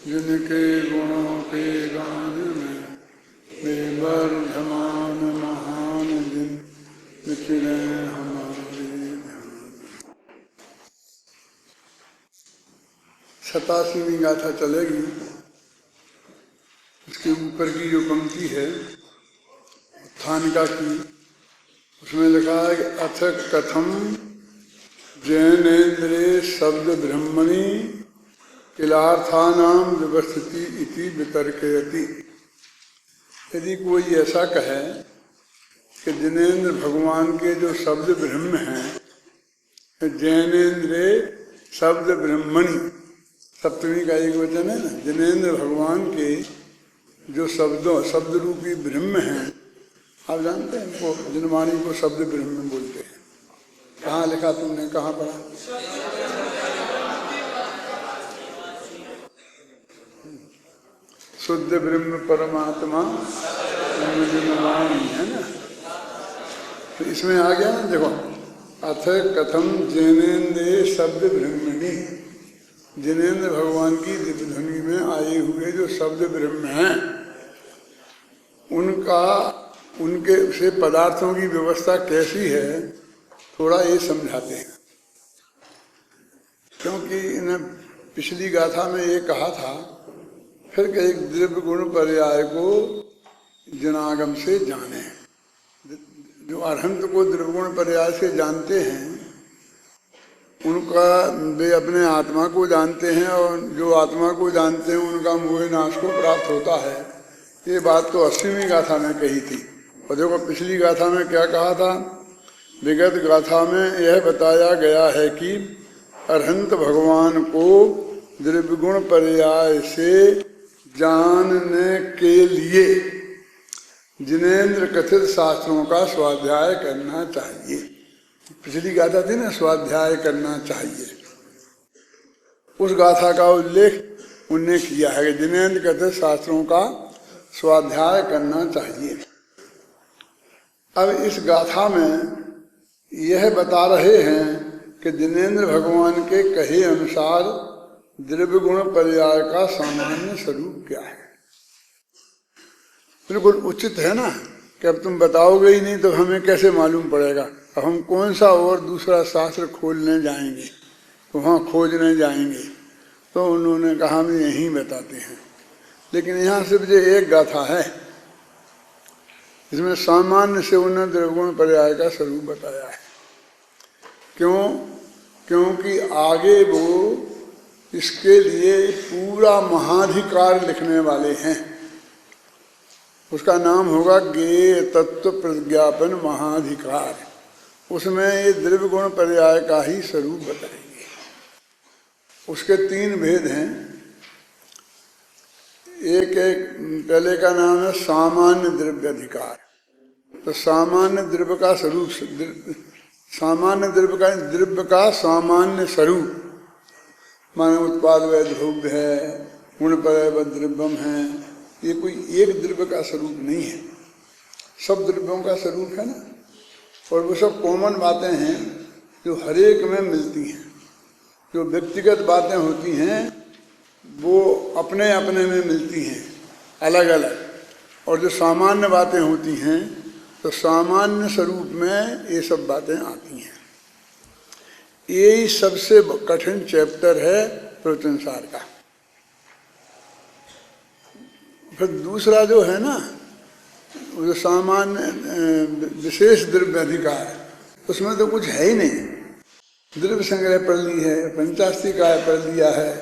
जिनके गुणों के गान में बेवर्धमान महान दिन विचरे हमारे ध्यान। 87वीं गाथा चलेगी। उसके ऊपर की जो पंक्ति है उत्थानिका की, उसमें लिखा है कि अथ कथम जैनेन्द्रे शब्द ब्रह्मणि किलार्थानां व्यवस्थिति इति वितर्कयति। यदि कोई ऐसा कहे कि जिनेन्द्र भगवान के जो शब्द ब्रह्म हैं, जैनेन्द्रे शब्द ब्रह्मणि, सप्तमी का एक वचन है ना, जिनेन्द्र भगवान के जो शब्द रूपी ब्रह्म हैं, आप जानते हैं इनको, जिनवाणी को शब्द ब्रह्म बोलते हैं। कहाँ लिखा तुमने, कहाँ पढ़ा? शुद्ध ब्रह्म परमात्मा जिनवाणी है ना, तो इसमें आ गया ना, देखो अथ कथम जैनेन्द्रे शब्द ब्रह्मणि, जिनेन्द्र भगवान की दिव्य ध्वनि में आए हुए जो शब्द ब्रह्म हैं, उनके से पदार्थों की व्यवस्था कैसी है, थोड़ा ये समझाते हैं। क्योंकि इन्हें पिछली गाथा में ये कहा था फिर कि एक द्रव्य गुण पर्याय को जनागम से जाने। जो अरहंत को द्रव्य गुण पर्याय से जानते हैं उनका, वे अपने आत्मा को जानते हैं, और जो आत्मा को जानते हैं उनका मोह नाश को प्राप्त होता है। ये बात तो 80वीं गाथा में कही थी। और देखो पिछली गाथा में क्या कहा था, विगत गाथा में यह बताया गया है कि अरहंत भगवान को द्रव्य गुण पर्याय से जानने के लिए जिनेन्द्र कथित शास्त्रों का स्वाध्याय करना चाहिए। पिछली गाथा थी ना, स्वाध्याय करना चाहिए। उस गाथा का उल्लेख उनने किया है कि जिनेन्द्र कथित शास्त्रों का स्वाध्याय करना चाहिए। अब इस गाथा में यह बता रहे हैं कि जिनेन्द्र भगवान के कहे अनुसार द्रव्य गुण पर्याय का सामान्य स्वरूप क्या है। बिल्कुल उचित है ना, कि अब तुम बताओगे ही नहीं तो हमें कैसे मालूम पड़ेगा। अब हम कौन सा और दूसरा शास्त्र खोलने जाएंगे, तो वहाँ खोजने जाएंगे। तो उन्होंने कहा हम यहीं बताते हैं। लेकिन यहाँ सिर्फ ये एक गाथा है, इसमें सामान्य से उन्होंने द्रव्य गुण पर्याय का स्वरूप बताया है। क्यों? क्योंकि आगे वो इसके लिए पूरा महाधिकार लिखने वाले हैं। उसका नाम होगा ज्ञेय तत्व प्रज्ञापन महाधिकार। उसमें ये द्रव्य गुण पर्याय का ही स्वरूप बताएंगे। उसके 3 भेद हैं। एक पहले का नाम है सामान्य द्रव्य अधिकार। तो सामान्य द्रव्य का स्वरूप, सामान्य द्रव्य का सामान्य स्वरूप माने उत्पाद व द्रव्य है, गुण पर्याय द्रव्यम है। ये कोई एक द्रव्य का स्वरूप नहीं है, सब द्रव्यों का स्वरूप है ना। और वो सब कॉमन बातें हैं जो हर एक में मिलती हैं। जो व्यक्तिगत बातें होती हैं वो अपने अपने में मिलती हैं अलग अलग, और जो सामान्य बातें होती हैं तो सामान्य स्वरूप में ये सब बातें आती हैं। यही सबसे कठिन चैप्टर है प्रवचनसार का। फिर दूसरा जो है ना, जो सामान्य विशेष द्रव्य अधिकार, उसमें तो कुछ है ही नहीं। द्रव्य संग्रह पढ़ ली है, पंचास्तिकाय पढ़ लिया है,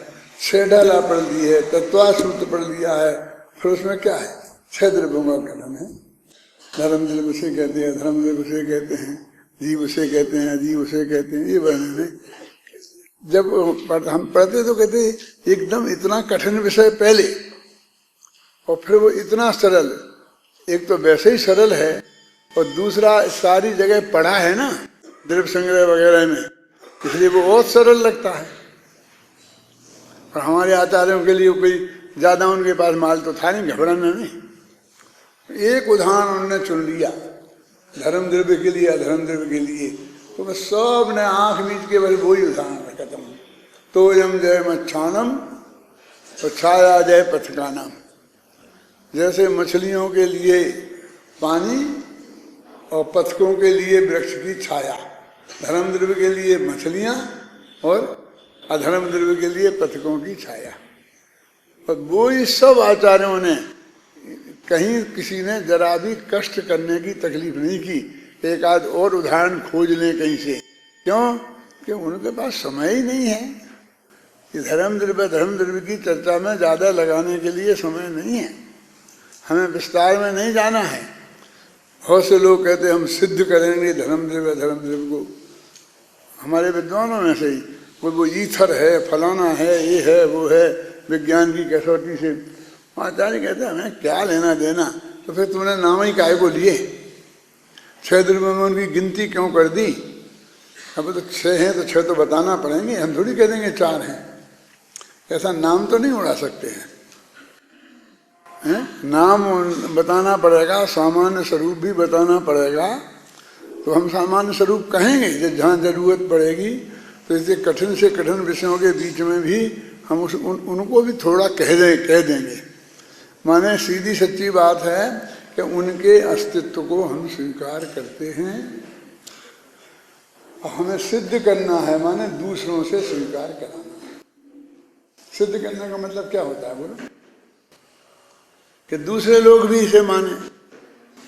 छेडाला पढ़ ली है, तत्वासूत्र पढ़ लिया है। फिर उसमें क्या है? 6 द्रव्यों का कथन है। धर्म द्रव्य उसे कहते हैं, धर्म द्रव्य उसे कहते हैं, जीव उसे कहते हैं, अजीव उसे कहते हैं। ये वर्णन है। जब हम पढ़ते तो कहते एकदम इतना कठिन विषय पहले, और फिर वो इतना सरल। एक तो वैसे ही सरल है, और दूसरा सारी जगह पढ़ा है ना द्रव्य संग्रह वगैरह में, इसलिए वो बहुत सरल लगता है। और हमारे आचार्यों के लिए कोई ज्यादा उनके पास माल तो था नहीं, घबराना नहीं। एक उदाहरण उन्होंने चुन लिया धर्म द्रव्य के लिए, अधर्म द्रव्य के लिए, तो मैं सब ने आंख मीच के बस वही उदाहरण खत्म। तो यम जय मच्छानम और छाया आ जाए पथ का नाम। जैसे मछलियों के लिए पानी और पथकों के लिए वृक्ष की छाया, धर्म द्रव्य के लिए मछलियां और अधर्म द्रव्य के लिए पथकों की छाया। और वो ही सब आचार्यों ने, कहीं किसी ने जरा भी कष्ट करने की तकलीफ नहीं की। एक आध और उदाहरण खोज लें कहीं से, क्यों कि उनके पास समय ही नहीं है कि धर्म द्रव्य की चर्चा में ज्यादा लगाने के लिए समय नहीं है। हमें विस्तार में नहीं जाना है। बहुत से लोग कहते हैं हम सिद्ध करेंगे धर्म द्रव्य को। हमारे विद्वानों में से ही वो ईथर है, फलाना है, ये है, वो है, विज्ञान की कसौटी से। आचार्य कहते हैं हमें क्या लेना देना, तो फिर तुमने नाम ही काहे को लिए? 6 द्रव्यों में उनकी गिनती क्यों कर दी? अब तो 6 हैं तो 6 तो बताना पड़ेंगे, हम थोड़ी कह देंगे 4 हैं। ऐसा नाम तो नहीं उड़ा सकते हैं, नाम बताना पड़ेगा, सामान्य स्वरूप भी बताना पड़ेगा। तो हम सामान्य स्वरूप कहेंगे जहाँ जरूरत पड़ेगी। तो इसे कठिन से कठिन विषयों के बीच में भी हम उनको भी थोड़ा कह देंगे। माने सीधी सच्ची बात है कि उनके अस्तित्व को हम स्वीकार करते हैं और हमें सिद्ध करना है, माने दूसरों से स्वीकार कराना। सिद्ध करने का मतलब क्या होता है बोलो? कि दूसरे लोग भी इसे माने।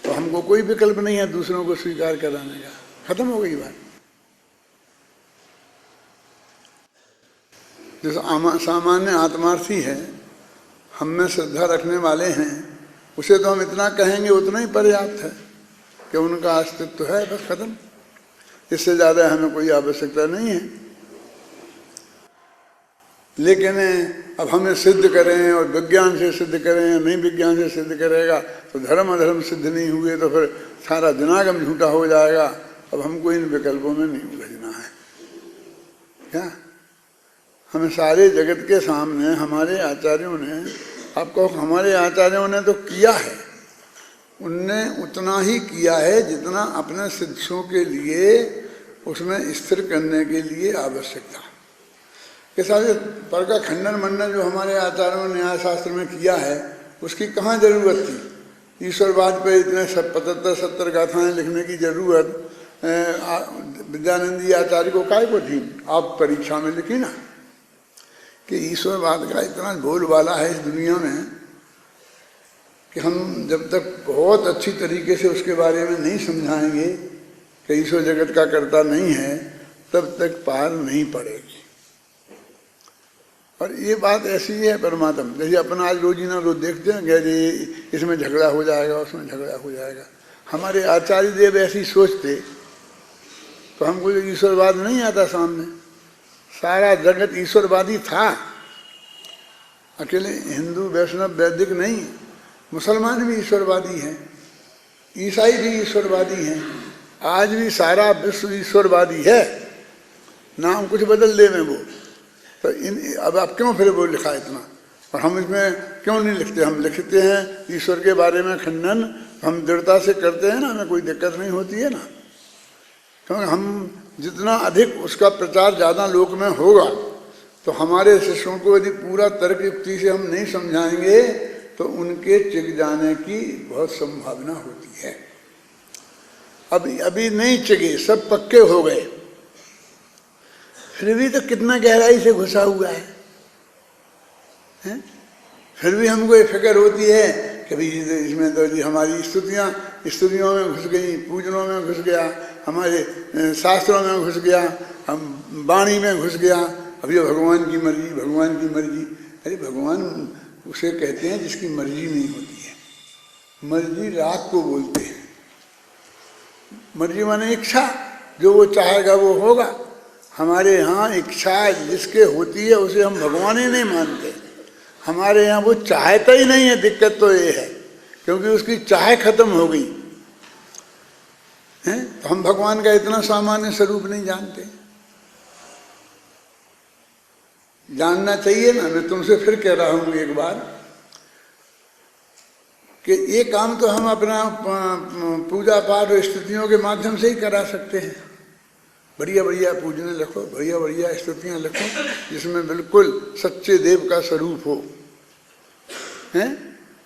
तो हमको कोई विकल्प नहीं है दूसरों को स्वीकार कराने का। खत्म हो गई बात। जो सामान्य आत्मार्थी है, हम में श्रद्धा रखने वाले हैं, उसे तो हम इतना कहेंगे उतना ही पर्याप्त है कि उनका अस्तित्व है, बस खत्म। इससे ज्यादा हमें कोई आवश्यकता नहीं है। लेकिन अब हमें सिद्ध करें और विज्ञान से सिद्ध करें, नहीं विज्ञान से सिद्ध करेगा तो धर्म अधर्म सिद्ध नहीं हुए तो फिर सारा जनागम झूठा हो जाएगा। अब हमको इन विकल्पों में नहीं उलझना है। क्या हमें सारे जगत के सामने हमारे आचार्यों ने, आपको हमारे आचार्यों ने तो किया है, उनने उतना ही किया है जितना अपने शिष्यों के लिए उसमें स्थिर करने के लिए आवश्यक था। के सारे पर का खंडन मंडन जो हमारे आचार्यों ने न्याय शास्त्र में किया है, उसकी कहाँ जरूरत थी? ईश्वरवाद पे इतने 75-70 गाथाएं लिखने की जरूरत विद्यानंदी आचार्य को काय को थी? आप परीक्षा में लिखी ना कि ईश्वरवाद का इतना बोलबाला है इस दुनिया में कि हम जब तक बहुत अच्छी तरीके से उसके बारे में नहीं समझाएंगे कि ईश्वर जगत का कर्ता नहीं है, तब तक पार नहीं पड़ेगी। और ये बात ऐसी है परमात्मा, जैसे अपना आज रोजीना रोज देखते हैं कि इसमें झगड़ा हो जाएगा, उसमें झगड़ा हो जाएगा। हमारे आचार्य देव ऐसी सोचते तो हमको ईश्वरवाद नहीं आता सामने। सारा जगत ईश्वरवादी था, अकेले हिंदू वैष्णव वैदिक नहीं, मुसलमान भी ईश्वरवादी हैं, ईसाई भी ईश्वरवादी हैं। आज भी सारा विश्व ईश्वरवादी है, नाम कुछ बदल दे में वो। तो अब आप क्यों फिर वो लिखा इतना? और हम इसमें क्यों नहीं लिखते? हम लिखते हैं ईश्वर के बारे में खंडन, हम दृढ़ता से करते हैं ना, हमें कोई दिक्कत नहीं होती है ना। क्योंकि हम जितना अधिक उसका प्रचार ज़्यादा लोक में होगा, तो हमारे शिष्यों को यदि पूरा तर्क युक्ति से हम नहीं समझाएंगे तो उनके चिग जाने की बहुत संभावना होती है। अभी नहीं चिगे, सब पक्के हो गए, फिर भी तो कितना गहराई से घुसा हुआ है? फिर भी हमको ये फिक्र होती है कि भाई इसमें तो जी हमारी स्तुतियों में घुस गई, पूजनों में घुस गया, हमारे शास्त्रों में घुस गया, हम वाणी में घुस गया। अब ये भगवान की मर्जी, भगवान की मर्जी। अरे भगवान उसे कहते हैं जिसकी मर्जी नहीं होती है। मर्जी राग को बोलते हैं। मर्जी माने इच्छा, जो वो चाहेगा वो होगा। हमारे यहाँ इच्छा जिसके होती है उसे हम भगवान ही नहीं मानते। हमारे यहाँ वो चाहता ही नहीं है। दिक्कत तो ये है क्योंकि उसकी चाह खत्म हो गई है। तो हम भगवान का इतना सामान्य स्वरूप नहीं जानते। जानना चाहिए ना। मैं तुमसे फिर कह रहा हूँ एक बार कि ये काम तो हम अपना पूजा पाठ और स्तुतियों के माध्यम से ही करा सकते हैं। बढ़िया बढ़िया पूजने लिखो, बढ़िया बढ़िया स्तुतियाँ लिखो जिसमें बिल्कुल सच्चे देव का स्वरूप हो। हैं,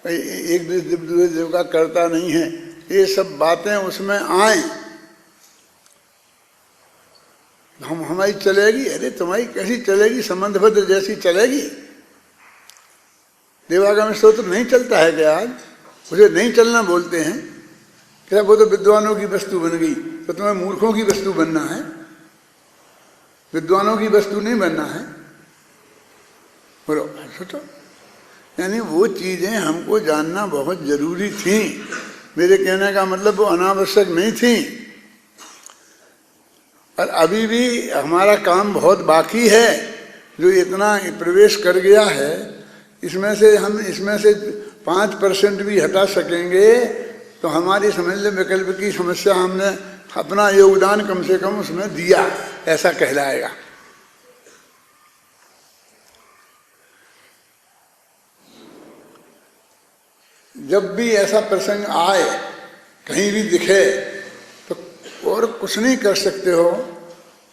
एक दूसरे देव का करता नहीं है, ये सब बातें उसमें आए, हमारी चलेगी? अरे तुम्हारी कैसी चलेगी, संबंधभद्र जैसी चलेगी। देवागम स्तोत्र नहीं चलता है क्या आज? उसे नहीं चलना बोलते हैं क्या? वो तो विद्वानों की वस्तु बन गई, तो तुम्हें मूर्खों की वस्तु बनना है, विद्वानों की वस्तु नहीं बनना है। बोलो सोचो, यानी वो चीजें हमको जानना बहुत जरूरी थी। मेरे कहने का मतलब वो अनावश्यक नहीं थी। और अभी भी हमारा काम बहुत बाकी है, जो इतना प्रवेश कर गया है, इसमें से हम इसमें से 5% भी हटा सकेंगे तो हमारी समझ ले विकल्प की समस्या हमने अपना योगदान कम से कम उसमें दिया, ऐसा कहलाएगा। जब भी ऐसा प्रसंग आए, कहीं भी दिखे, तो और कुछ नहीं कर सकते हो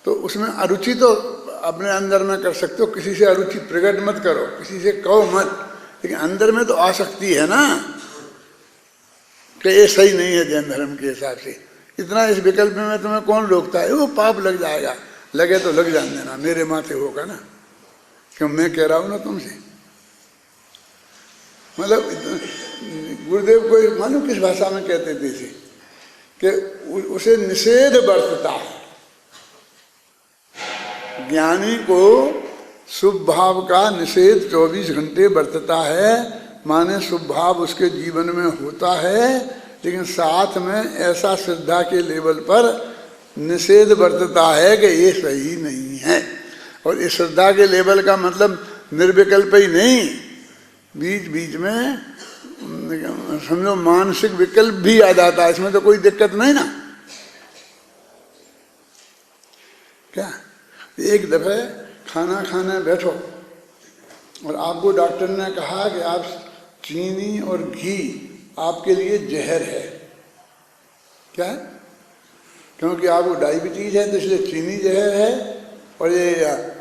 तो उसमें अरुचि तो अपने अंदर में कर सकते हो, किसी से अरुचि प्रकट मत करो, किसी से कहो मत, लेकिन अंदर में तो आ सकती है ना कि ये सही नहीं है जैन धर्म के हिसाब से। इतना इस विकल्प में तुम्हें कौन रोकता है? वो पाप लग जाएगा, लगे तो लग जाने देना, मेरे माथे होगा ना, क्यों मैं कह रहा हूं ना तुमसे। मतलब गुरुदेव को मालूम किस भाषा में कहते थे इसे, कि उसे निषेध बरतता है। ज्ञानी को शुभ भाव का निषेध 24 घंटे बरतता है, माने शुभ भाव उसके जीवन में होता है, लेकिन साथ में ऐसा श्रद्धा के लेवल पर निषेध बरतता है कि ये सही नहीं है। और इस श्रद्धा के लेवल का मतलब निर्विकल्प ही नहीं, बीच बीच में समझो मानसिक विकल्प भी आ जाता है, इसमें तो कोई दिक्कत नहीं ना। क्या एक दफे खाना खाने बैठो और आपको डॉक्टर ने कहा कि आप चीनी और घी आपके लिए जहर है। क्या है? क्योंकि आपको डायबिटीज है तो इसलिए चीनी जहर है, और ये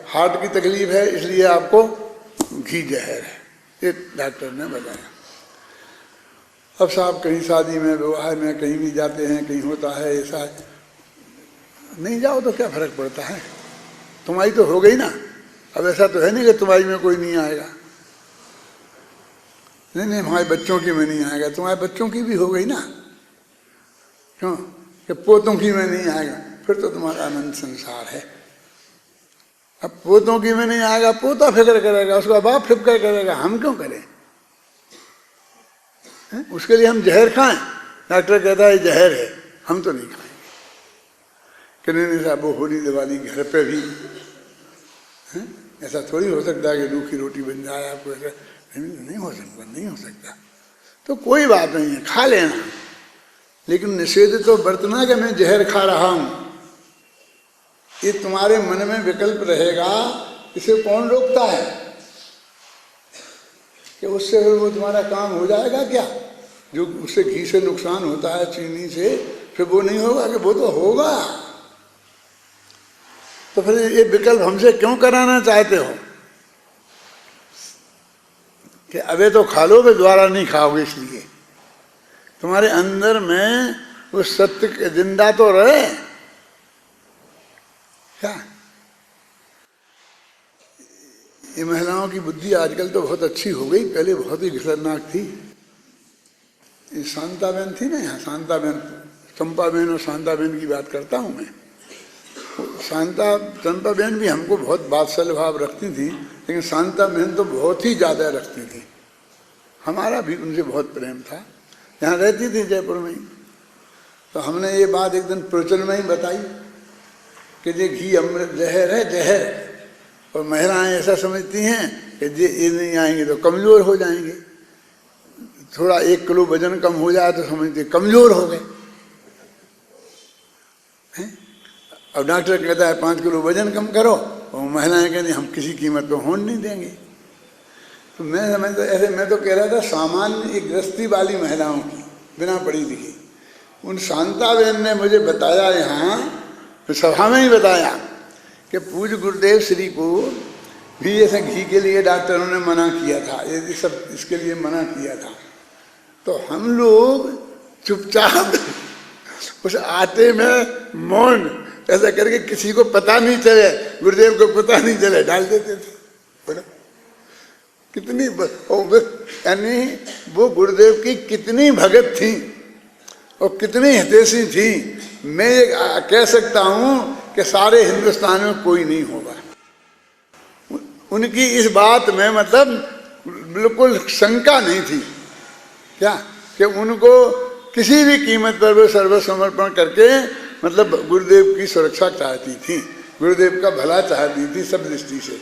हार्ट की तकलीफ है इसलिए आपको घी जहर है, ये डॉक्टर ने बताया। अब साहब कहीं शादी में, विवाह में, कहीं भी जाते हैं, कहीं होता है ऐसा, नहीं जाओ तो क्या फर्क पड़ता है, तुम्हारी तो हो गई ना। अब ऐसा तो है नहीं कि तुम्हारी में कोई नहीं आएगा, नहीं हमारे बच्चों की में नहीं आएगा, तुम्हारे बच्चों की भी हो गई ना, क्यों कि पोतों की में नहीं आएगा, फिर तो तुम्हारा अनंत संसार है। अब पोतों की में नहीं आएगा, पोता फिक्र करेगा, उसका बाप फिक्र करेगा, हम क्यों करें? उसके लिए हम जहर खाएं? डॉक्टर कहता है जहर है, हम तो नहीं खाएंगे। कि नहीं साहब वो होली दिवाली घर पे भी है? ऐसा थोड़ी हो सकता है कि रूखी रोटी बन जाए आपको, ऐसा नहीं हो सकता, नहीं हो सकता। तो कोई बात नहीं है, खा लेना, लेकिन निषेध तो बरतना कि मैं जहर खा रहा हूं, ये तुम्हारे मन में विकल्प रहेगा, इसे कौन रोकता है? कि उससे फिर वो तुम्हारा काम हो जाएगा क्या? जो उससे घी से नुकसान होता है, चीनी से, फिर वो नहीं होगा कि वो तो होगा। तो फिर ये विकल्प हमसे क्यों कराना चाहते हो कि अबे तो खा लो, फिर दोबारा नहीं खाओगे, इसलिए तुम्हारे अंदर में वो सत्य जिंदा तो रहे। क्या ये महिलाओं की बुद्धि आजकल तो बहुत अच्छी हो गई, पहले बहुत ही खतरनाक थी। ये शांताबेन थी ना यहाँ, शांताबेन, चंपाबेन और शांताबेन की बात करता हूँ मैं। चंपाबेन भी हमको बहुत बात्सल्य भाव रखती थी, लेकिन शांताबेन तो बहुत ही ज़्यादा रखती थी। हमारा भी उनसे बहुत प्रेम था, यहाँ रहती थी जयपुर में ही। तो हमने ये बात एक दिन प्रवचन में ही बताई कि ये घी अमृत जहर है, जहर। और महिलाएं ऐसा समझती हैं कि ये नहीं आएंगे तो कमज़ोर हो जाएंगे, थोड़ा 1 किलो वजन कम हो जाए तो समझते कमज़ोर हो गए। अब डॉक्टर कहता है 5 किलो वजन कम करो, और महिलाएं कहती हम किसी कीमत पर होने नहीं देंगे। तो मैं समझता ऐसे, मैं तो कह रहा था सामान्य एक गृहस्थी वाली महिलाओं की, बिना पढ़ी लिखी। उन शांताबेन ने मुझे बताया यहाँ, तो सभा में ही बताया कि पूज्य गुरुदेव श्री को घी जैसे घी के लिए डॉक्टरों ने मना किया था, ये सब इसके लिए मना किया था। तो हम लोग चुपचाप उस आटे में मौन ऐसा करके किसी को पता नहीं चले, गुरुदेव को पता नहीं चले, डाल देते थे। बोला कितनी यानी वो गुरुदेव की कितनी भगत थी और कितनी हितैषी थी। मैं ये कह सकता हूं कि सारे हिंदुस्तान में कोई नहीं होगा उनकी इस बात में, मतलब बिल्कुल शंका नहीं थी क्या, कि उनको किसी भी कीमत पर वो सर्वसमर्पण करके मतलब गुरुदेव की सुरक्षा चाहती थी, गुरुदेव का भला चाहती थी सब दृष्टि से।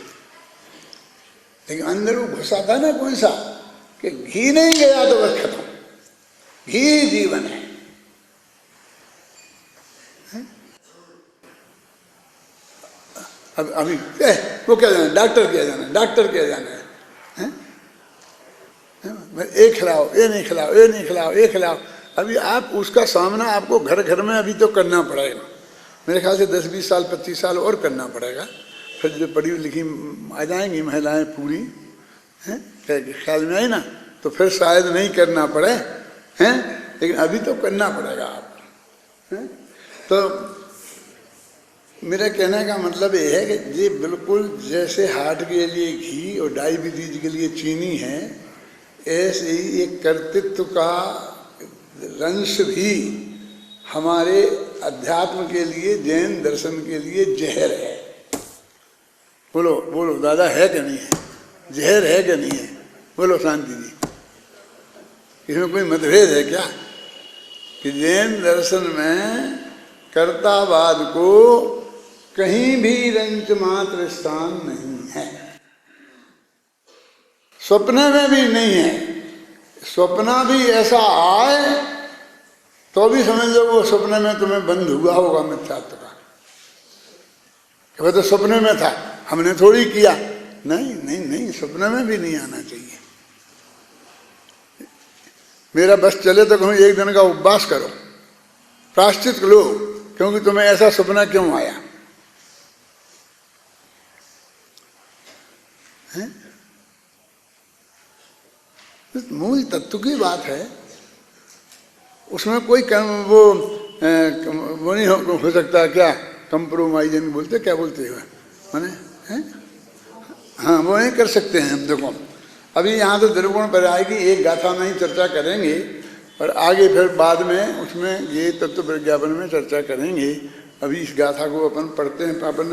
लेकिन अंदर वो घुसा था ना कौन सा, कि घी नहीं गया तो बस खत्म, घी जीवन है। अब अभी वो क्या जाना, डॉक्टर क्या जाना, डॉक्टर क्या जाना है, ये खिलाओ, ये नहीं खिलाओ, ये नहीं खिलाओ, ये खिलाओ। अभी आप उसका सामना आपको घर घर में अभी तो करना पड़ेगा, मेरे ख्याल से 10-20 साल 25 साल और करना पड़ेगा। फिर जो पढ़ी लिखी आ जाएंगी महिलाएं पूरी हैं, ख्याल में आई ना, तो फिर शायद नहीं करना पड़े हैं, लेकिन अभी तो करना पड़ेगा आप हैं। तो मेरा कहने का मतलब ये है कि ये बिल्कुल जैसे हार्ट के लिए घी और डायबिटीज के लिए चीनी है, ऐसे ही एक कर्तृत्व का रंश भी हमारे अध्यात्म के लिए, जैन दर्शन के लिए जहर है। बोलो बोलो दादा, है कि नहीं है, जहर है कि नहीं है? बोलो शांति जी, इसमें कोई मतभेद है क्या कि जैन दर्शन में कर्तावाद को कहीं भी रंच मात्र स्थान नहीं है, स्वप्न में भी नहीं है। स्वप्न भी ऐसा आए तो भी समझ लो वो स्वप्न में तुम्हें बंद हुआ होगा मिथ्यात्व का, वह तो स्वप्न में था, हमने थोड़ी किया। नहीं नहीं नहीं, स्वप्न में भी नहीं आना चाहिए। मेरा बस चले तो कहूँ एक दिन का उपवास करो, प्रायश्चित लो, क्योंकि तुम्हें ऐसा सपना क्यों आया है? मूल तत्व की बात है, उसमें कोई वो नहीं हो सकता क्या, कंप्रोमाइजन बोलते, क्या बोलते हो माने हैं? हाँ, वो नहीं कर सकते हैं हम। देखो अभी यहाँ तो द्रविड़ पर आएगी, एक गाथा में ही चर्चा करेंगे और आगे फिर बाद में उसमें ये तत्व विज्ञापन में चर्चा करेंगे। अभी इस गाथा को अपन पढ़ते हैं पापन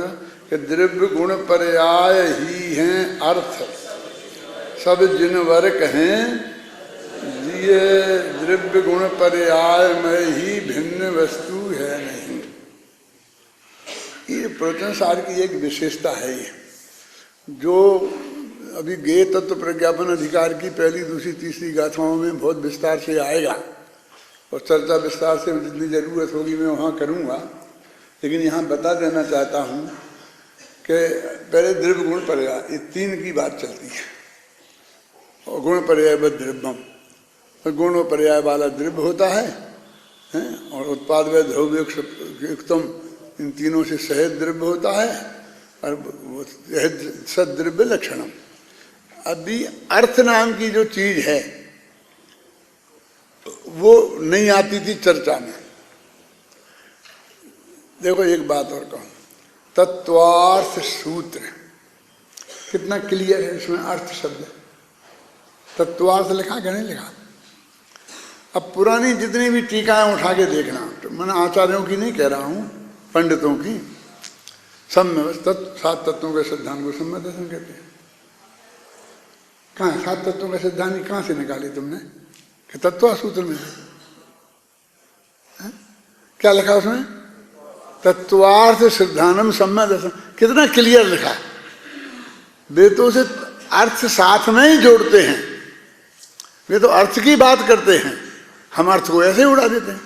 कि द्रव्य गुण पर्याय ही हैं अर्थ, सब जिन वर कहें ये द्रव्य गुण पर्याय में ही भिन्न वस्तु है नहीं। ये प्रवचन सार की एक विशेषता है, ये जो अभी गे तत्व प्रज्ञापन अधिकार की पहली दूसरी तीसरी गाथाओं में बहुत विस्तार से आएगा और चर्चा विस्तार से जितनी जरूरत होगी मैं वहाँ करूँगा। लेकिन यहाँ बता देना चाहता हूँ कि पहले द्रव्य गुण पर्याय, ये तीन की बात चलती है, और गुण पर्याय व द्रव्यम, गुण पर्याय वाला द्रव्य होता है और उत्पाद व द्रव्य युक्तम, इन तीनों से सहज द्रव्य होता है और सद्द्रव्य लक्षणम। अभी अर्थ नाम की जो चीज है वो नहीं आती थी चर्चा में। देखो एक बात और कहूं, तत्वार्थ सूत्र कितना क्लियर है, इसमें अर्थ शब्द तत्वार्थ लिखा क्या नहीं लिखा। अब पुरानी जितनी भी टीकाएं उठा के देखना, तो मैंने आचार्यों की नहीं कह रहा हूं, पंडितों की, सब में सात तत्वों के सिद्धांत को सम्य दर्शन कहते हैं। कहाँ सात तत्वों का सिद्धांत कहाँ से निकाली तुमने? कि तत्व सूत्र में है? क्या लिखा उसमें? तत्वार्थ सिद्धानम सम्य दर्शन। कितना क्लियर लिखा, वे तो उसे अर्थ साथ में ही जोड़ते हैं, वे तो अर्थ की बात करते हैं, हम अर्थ को ऐसे उड़ा देते हैं।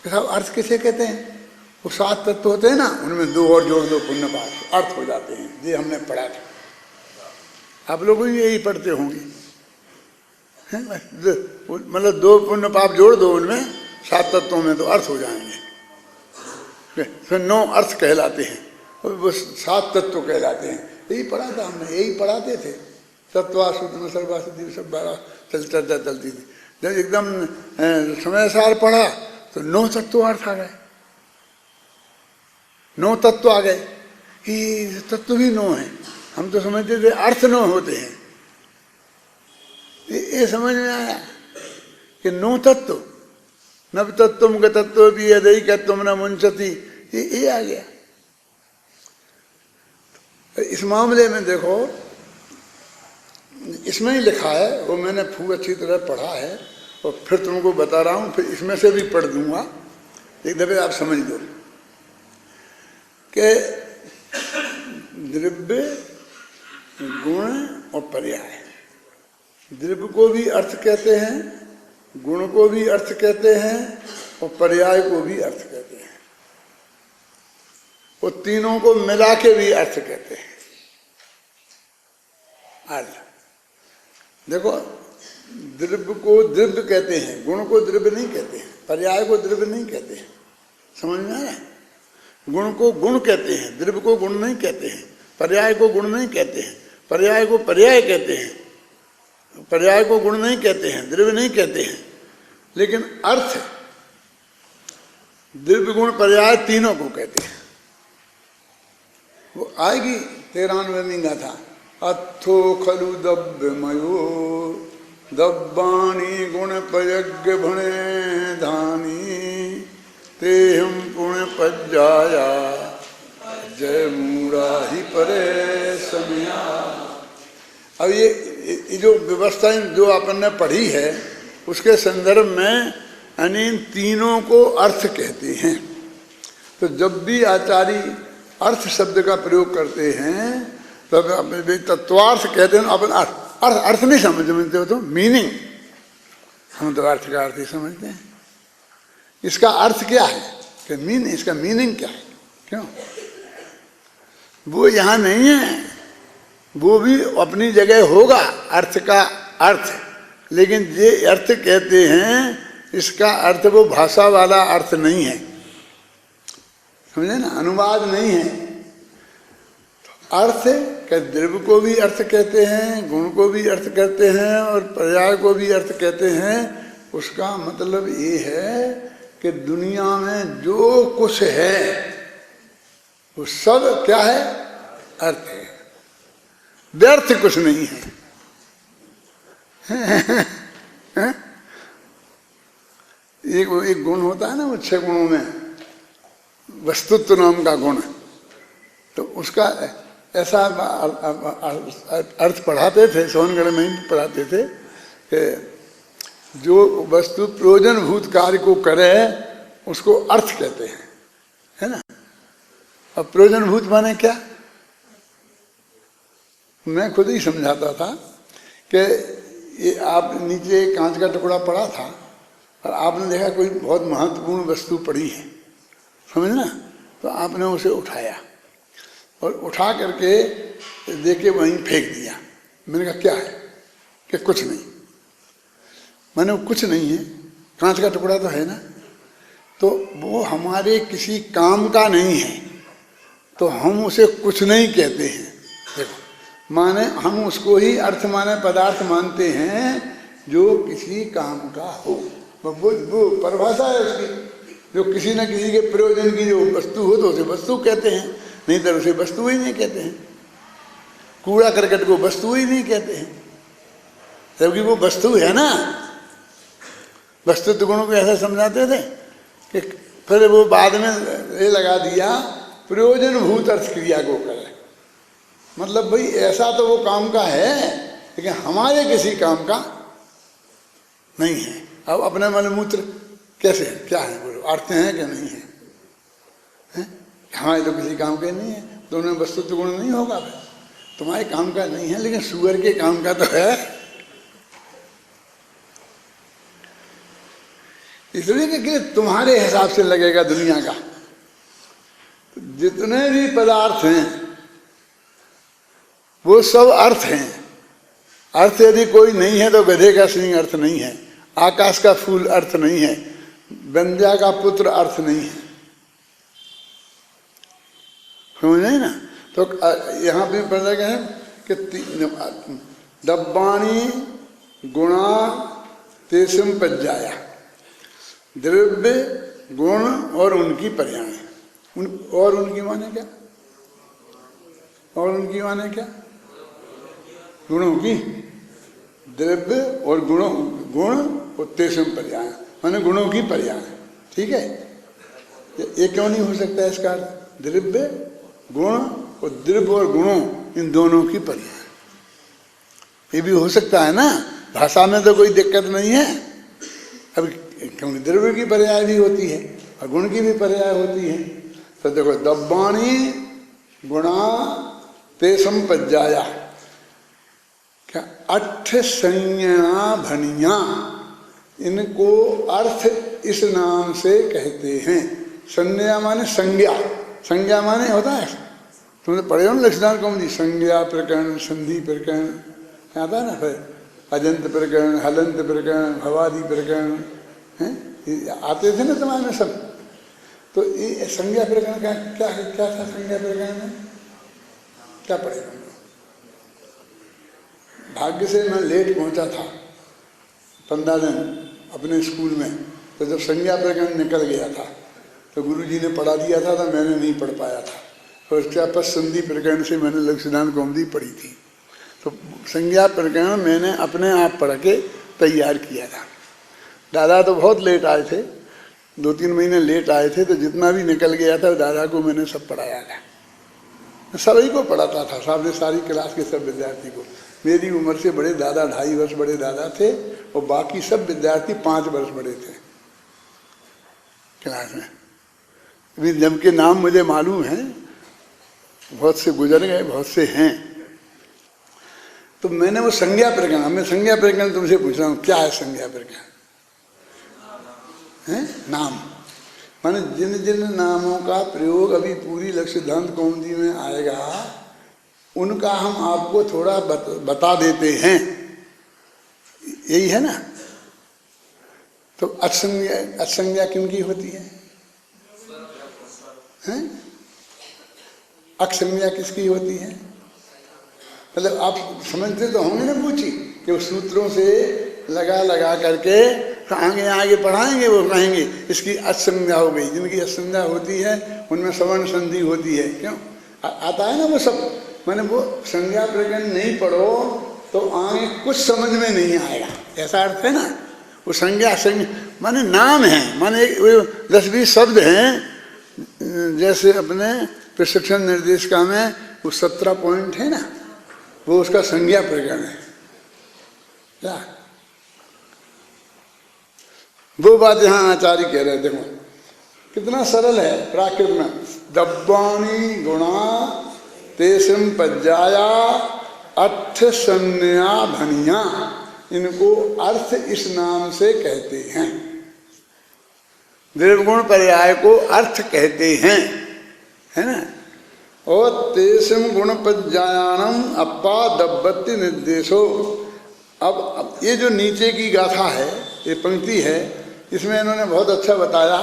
साहब अर्थ किसे कहते हैं? वो सात तत्व होते हैं ना, उनमें दो और जोड़ दो पुण्य पाप, अर्थ हो जाते हैं। ये हमने पढ़ा था, आप लोग भी यही पढ़ते होंगे, मतलब दो पुण्य पाप जोड़ दो उनमें, सात तत्वों में, तो अर्थ हो जाएंगे। फिर 9 अर्थ कहलाते हैं, वो 7 तत्व कहलाते हैं। यही पढ़ा था हमने, यही पढ़ाते थे। सत्वा सूत्र सर्वासिद्धि सब चर्चा चलती थी। जब एकदम समय सार पढ़ा तो 9 तत्व अर्थ आ गए, 9 तत्व आ गए कि तत्व भी 9 है। हम तो समझते थे अर्थ 9 होते हैं। ये समझ में आया कि 9 तत्व, नव तत्व का तत्व भी अदैकत्व न मुंचती, ये आ गया। इस मामले में देखो, इसमें ही लिखा है, वो मैंने खूब अच्छी तरह पढ़ा है और फिर तुमको बता रहा हूँ, फिर इसमें से भी पढ़ दूंगा, एक दफे आप समझ लो कि द्रव्य, गुण और पर्याय। द्रव्य को भी अर्थ कहते हैं, गुण को भी अर्थ कहते हैं और पर्याय को भी अर्थ कहते हैं। वो तीनों को मिला के भी अर्थ कहते हैं। अर्थ देखो, द्रव्य को द्रव्य कहते हैं, गुण को द्रव्य नहीं कहते हैं, पर्याय को द्रव्य नहीं कहते हैं। समझ में आया? गुण को गुण कहते हैं, द्रव्य को गुण नहीं कहते हैं, पर्याय को गुण नहीं कहते हैं, पर्याय को पर्याय कहते हैं, पर्याय को गुण नहीं कहते हैं, द्रव्य नहीं कहते हैं। लेकिन अर्थ द्रव्य गुण पर्याय तीनों को कहते हैं। वो आएगी 93वीं गाथा। अथो खलु दब्यमयो दब्बाणी गुण पयज्ञ भणे धानी तेहम पुण्य पज्जाया जय मूढ़ा ही परे समिया। अब ये जो व्यवस्था जो अपन ने पढ़ी है उसके संदर्भ में यानी तीनों को अर्थ कहते हैं। तो जब भी आचार्य अर्थ शब्द का प्रयोग करते हैं तब अपने तत्वार्थ कहते हैं। अपन अर्थ नहीं समझते हो तो मीनिंग, हम तो अर्थ का अर्थ ही समझते हैं। इसका अर्थ क्या है कि मीनिंग, इसका मीनिंग क्या है, क्यों? वो यहाँ नहीं है, वो भी अपनी जगह होगा अर्थ का अर्थ, लेकिन ये अर्थ कहते हैं इसका अर्थ वो भाषा वाला अर्थ नहीं है, समझे ना, अनुवाद नहीं है। तो अर्थ के द्रव्य को भी अर्थ कहते हैं, गुण को भी अर्थ कहते हैं और पर्याय को भी अर्थ कहते हैं। उसका मतलब ये है कि दुनिया में जो कुछ है वो सब क्या है, अर्थ है, व्यर्थ कुछ नहीं है। एक गुण होता है ना, वो 6 गुणों में वस्तुत्व नाम का गुण, तो उसका ऐसा अर्थ पढ़ाते थे, सोनगढ़ में ही पढ़ाते थे कि जो वस्तु प्रयोजनभूत कार्य को करे उसको अर्थ कहते हैं, है ना। अब प्रयोजनभूत माने क्या, मैं खुद ही समझाता था कि ये आप नीचे कांच का टुकड़ा पड़ा था और आपने देखा कोई बहुत महत्वपूर्ण वस्तु पड़ी है, समझना, तो आपने उसे उठाया और उठा करके देके वहीं फेंक दिया। मैंने कहा क्या है, कि कुछ नहीं। मैंने वो कुछ नहीं है, कांच का टुकड़ा तो है ना, तो वो हमारे किसी काम का नहीं है तो हम उसे कुछ नहीं कहते हैं। देखो, माने हम उसको ही अर्थ माने पदार्थ मानते हैं जो किसी काम का हो, वो परिभाषा है उसकी, जो किसी न किसी के प्रयोजन की जो वस्तु हो तो उसे वस्तु कहते हैं, नहीं तो उसे वस्तु ही नहीं कहते हैं। कूड़ा करकट को वस्तु ही नहीं कहते हैं, जबकि वो वस्तु है ना। वस्तुत्व गुणों को ऐसा समझाते थे कि फिर वो बाद में ये लगा दिया प्रयोजनभूत अर्थ क्रिया को करे, मतलब भाई ऐसा तो वो काम का है लेकिन हमारे किसी काम का नहीं है। अब अपने मलमूत्र कैसे है, क्या है, बोलो, अर्थ हैं कि नहीं है, हमारे तो किसी काम के नहीं है, तो उन्हें वस्तुत्व गुण नहीं होगा, तुम्हारे काम का नहीं है लेकिन सुअर के काम का तो है। इसलिए कि तुम्हारे हिसाब से लगेगा दुनिया का। जितने भी पदार्थ हैं वो सब अर्थ हैं। अर्थ यदि कोई नहीं है तो गधे का सिंह अर्थ नहीं है, आकाश का फूल अर्थ नहीं है, बंध्या का पुत्र अर्थ नहीं है, समझ नहीं ना। तो यहाँ पे पढ़ा गया है कि दब्बाणी गुणा तेसम पज्जाया, द्रव्य गुण और उनकी पर्याय। और उनकी माने क्या? और उनकी माने क्या? गुणों की, द्रव्य और गुणों, गुण और तेसम पर्याय माने गुणों की पर्याय। ठीक है, ये क्यों नहीं हो सकता है इसका अर्थ? द्रव्य गुण और द्रव्य और गुणों इन दोनों की पर्याय, ये भी हो सकता है ना, भाषा में तो कोई दिक्कत नहीं है। अब क्योंकि द्रव्य की पर्याय भी होती है और गुण की भी पर्याय होती है। तो देखो, दब्बाणी गुणा ते संपज्जाया, क्या अठ संज्ञा भनिया, इनको अर्थ इस नाम से कहते हैं। संज्ञा माने संज्ञा, संज्ञा माने होता है, तुमने पढ़े हो ना लक्ष्मण कौमुदी, संज्ञा प्रकरण, संधि प्रकरण आता है ना, फिर अजंत प्रकरण, हलंत प्रकरण, भवादि प्रकरण हैं, आते थे ना तुम्हारे में सब। तो ये संज्ञा प्रकरण का क्या क्या था? संज्ञा प्रकरण में क्या पढ़े? भाग्य से मैं लेट पहुंचा था 15 दिन अपने स्कूल में, तो जब संज्ञा प्रकरण निकल गया था तो गुरुजी ने पढ़ा दिया था, तो मैंने नहीं पढ़ पाया था। और उसके बाद संधि प्रकरण से मैंने लक्ष्मण कौमुदी पढ़ी थी। तो संज्ञा प्रकरण मैंने अपने आप पढ़ के तैयार किया था। दादा तो बहुत लेट आए थे, 2-3 महीने लेट आए थे, तो जितना भी निकल गया था दादा को मैंने सब पढ़ाया था, सभी को पढ़ाता था, सारी क्लास के सब विद्यार्थी को। मेरी उम्र से बड़े दादा 2.5 वर्ष बड़े दादा थे और बाकी सब विद्यार्थी 5 वर्ष बड़े थे क्लास में। अभी जब के नाम मुझे मालूम है, बहुत से गुजर गए, बहुत से हैं। तो मैंने वो संज्ञा प्रकरण, मैं संज्ञा प्रकरण तुमसे पूछ रहा हूँ, क्या है संज्ञा प्रकरण? है नाम, माने जिन जिन नामों का प्रयोग अभी पूरी लक्ष्य सिद्धांत कौमुदी में आएगा, उनका हम आपको थोड़ा बता देते हैं, यही है ना। तो असंज्ञा किनकी होती है? हैं? अक्षंज्ञा किसकी होती है? मतलब आप समझते तो होंगे ना, पूछी कि वो सूत्रों से लगा लगा करके आगे आगे पढ़ाएंगे, वो कहेंगे इसकी असंज्ञा हो गई। जिनकी असंज्ञा होती है उनमें सवर्ण संधि होती है, क्यों आता है ना वो सब। माने वो संज्ञा प्रकरण नहीं पढ़ो तो आगे कुछ समझ में नहीं आएगा, ऐसा अर्थ है ना। वो संज्ञा माने नाम है, माने 10-20 शब्द हैं। जैसे अपने प्रशिक्षण निर्देशिका में वो 17 पॉइंट है ना, वो उसका संज्ञा प्रकरण है क्या? वो बात यहाँ आचार्य कह रहे हैं। देखो कितना सरल है प्राकृत में, दब्बाणी गुणा तेसम पज्जाया अठ संज्ञा भनिया, इनको अर्थ इस नाम से कहते हैं। द्रव्यगुण पर्याय को अर्थ कहते हैं, है ना। और तेसम गुण पज्जायानम अप्पा दब्बति निर्देशो। अब ये जो नीचे की गाथा है, ये पंक्ति है, इसमें इन्होंने बहुत अच्छा बताया।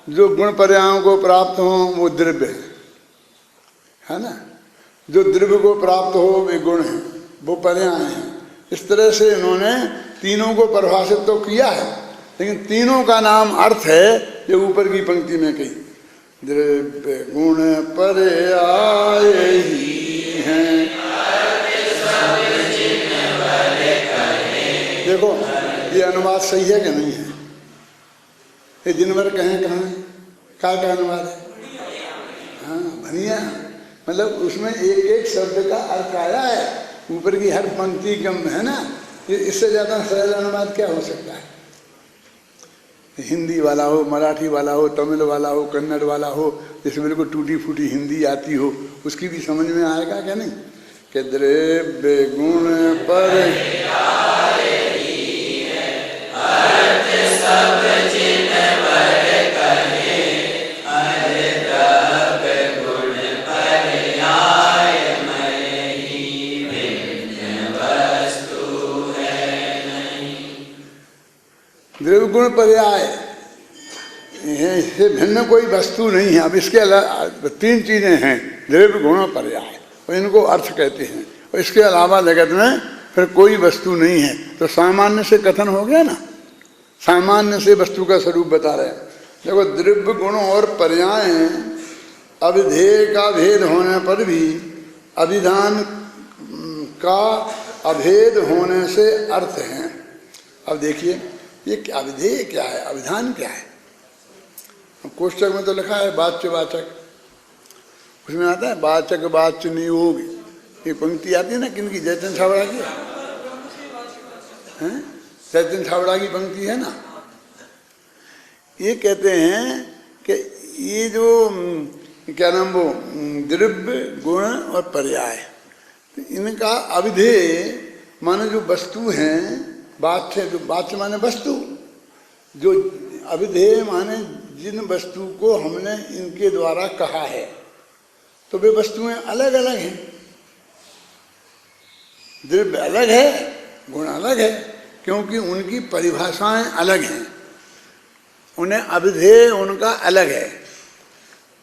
जो गुण पर्यायों को प्राप्त हो वो द्रव्य है ना, जो द्रव्य को प्राप्त हो वे गुण हैं, वो पर्याय हैं। इस तरह से इन्होंने तीनों को परिभाषित तो किया है, लेकिन तीनों का नाम अर्थ है जो ऊपर की पंक्ति में कही। द्रव्य गुण पर्याय ही हैं। देखो ये अनुवाद सही है कि नहीं है? ये जिनवर कहें कहाँ का अनुवाद है? हाँ, भनिया, मतलब उसमें एक एक शब्द का अर्थ आया है, ऊपर की हर पंक्ति कम है ना। ये इससे ज्यादा सरल अनुवाद क्या हो सकता है? हिंदी वाला हो, मराठी वाला हो, तमिल वाला हो, कन्नड़ वाला हो, जिसमें मेरे को टूटी फूटी हिंदी आती हो, उसकी भी समझ में आएगा क्या? नहीं कि द्रव्य गुण पर द्रव्य गुण पर्याय, इससे भिन्न कोई वस्तु नहीं है। अब इसके अलावा 3 चीजें हैं, द्रव्य गुण पर्याय, और इनको अर्थ कहते हैं। और इसके अलावा जगत में फिर कोई वस्तु नहीं है। तो सामान्य से कथन हो गया ना, सामान्य से वस्तु का स्वरूप बता रहे हैं। देखो, द्रव्य गुण और पर्याय अविधेय का भेद होने पर भी अभिधान का अभेद होने से अर्थ हैं। अब देखिए, ये अविधेय क्या है, अभिधान क्या है? कोष्ठक में तो लिखा है वाच्य वाचक, उसमें आता है वाचक वाच्य नियोग। ये पंक्ति आती है ना, किनकी? जयचंद छाबड़ा की है, जयचंद छाबड़ा की पंक्ति है ना। ये कहते हैं कि ये जो क्या नाम, वो द्रव्य गुण और पर्याय, इनका अविधेय माने जो वस्तु हैं, वाच्य, जो वाच्य माने वस्तु, जो अविधेय माने जिन वस्तु को हमने इनके द्वारा कहा है, तो वे वस्तुएं अलग अलग हैं। द्रव्य अलग है, गुण अलग है, क्योंकि उनकी परिभाषाएं अलग हैं, उन्हें अविधेय उनका अलग है।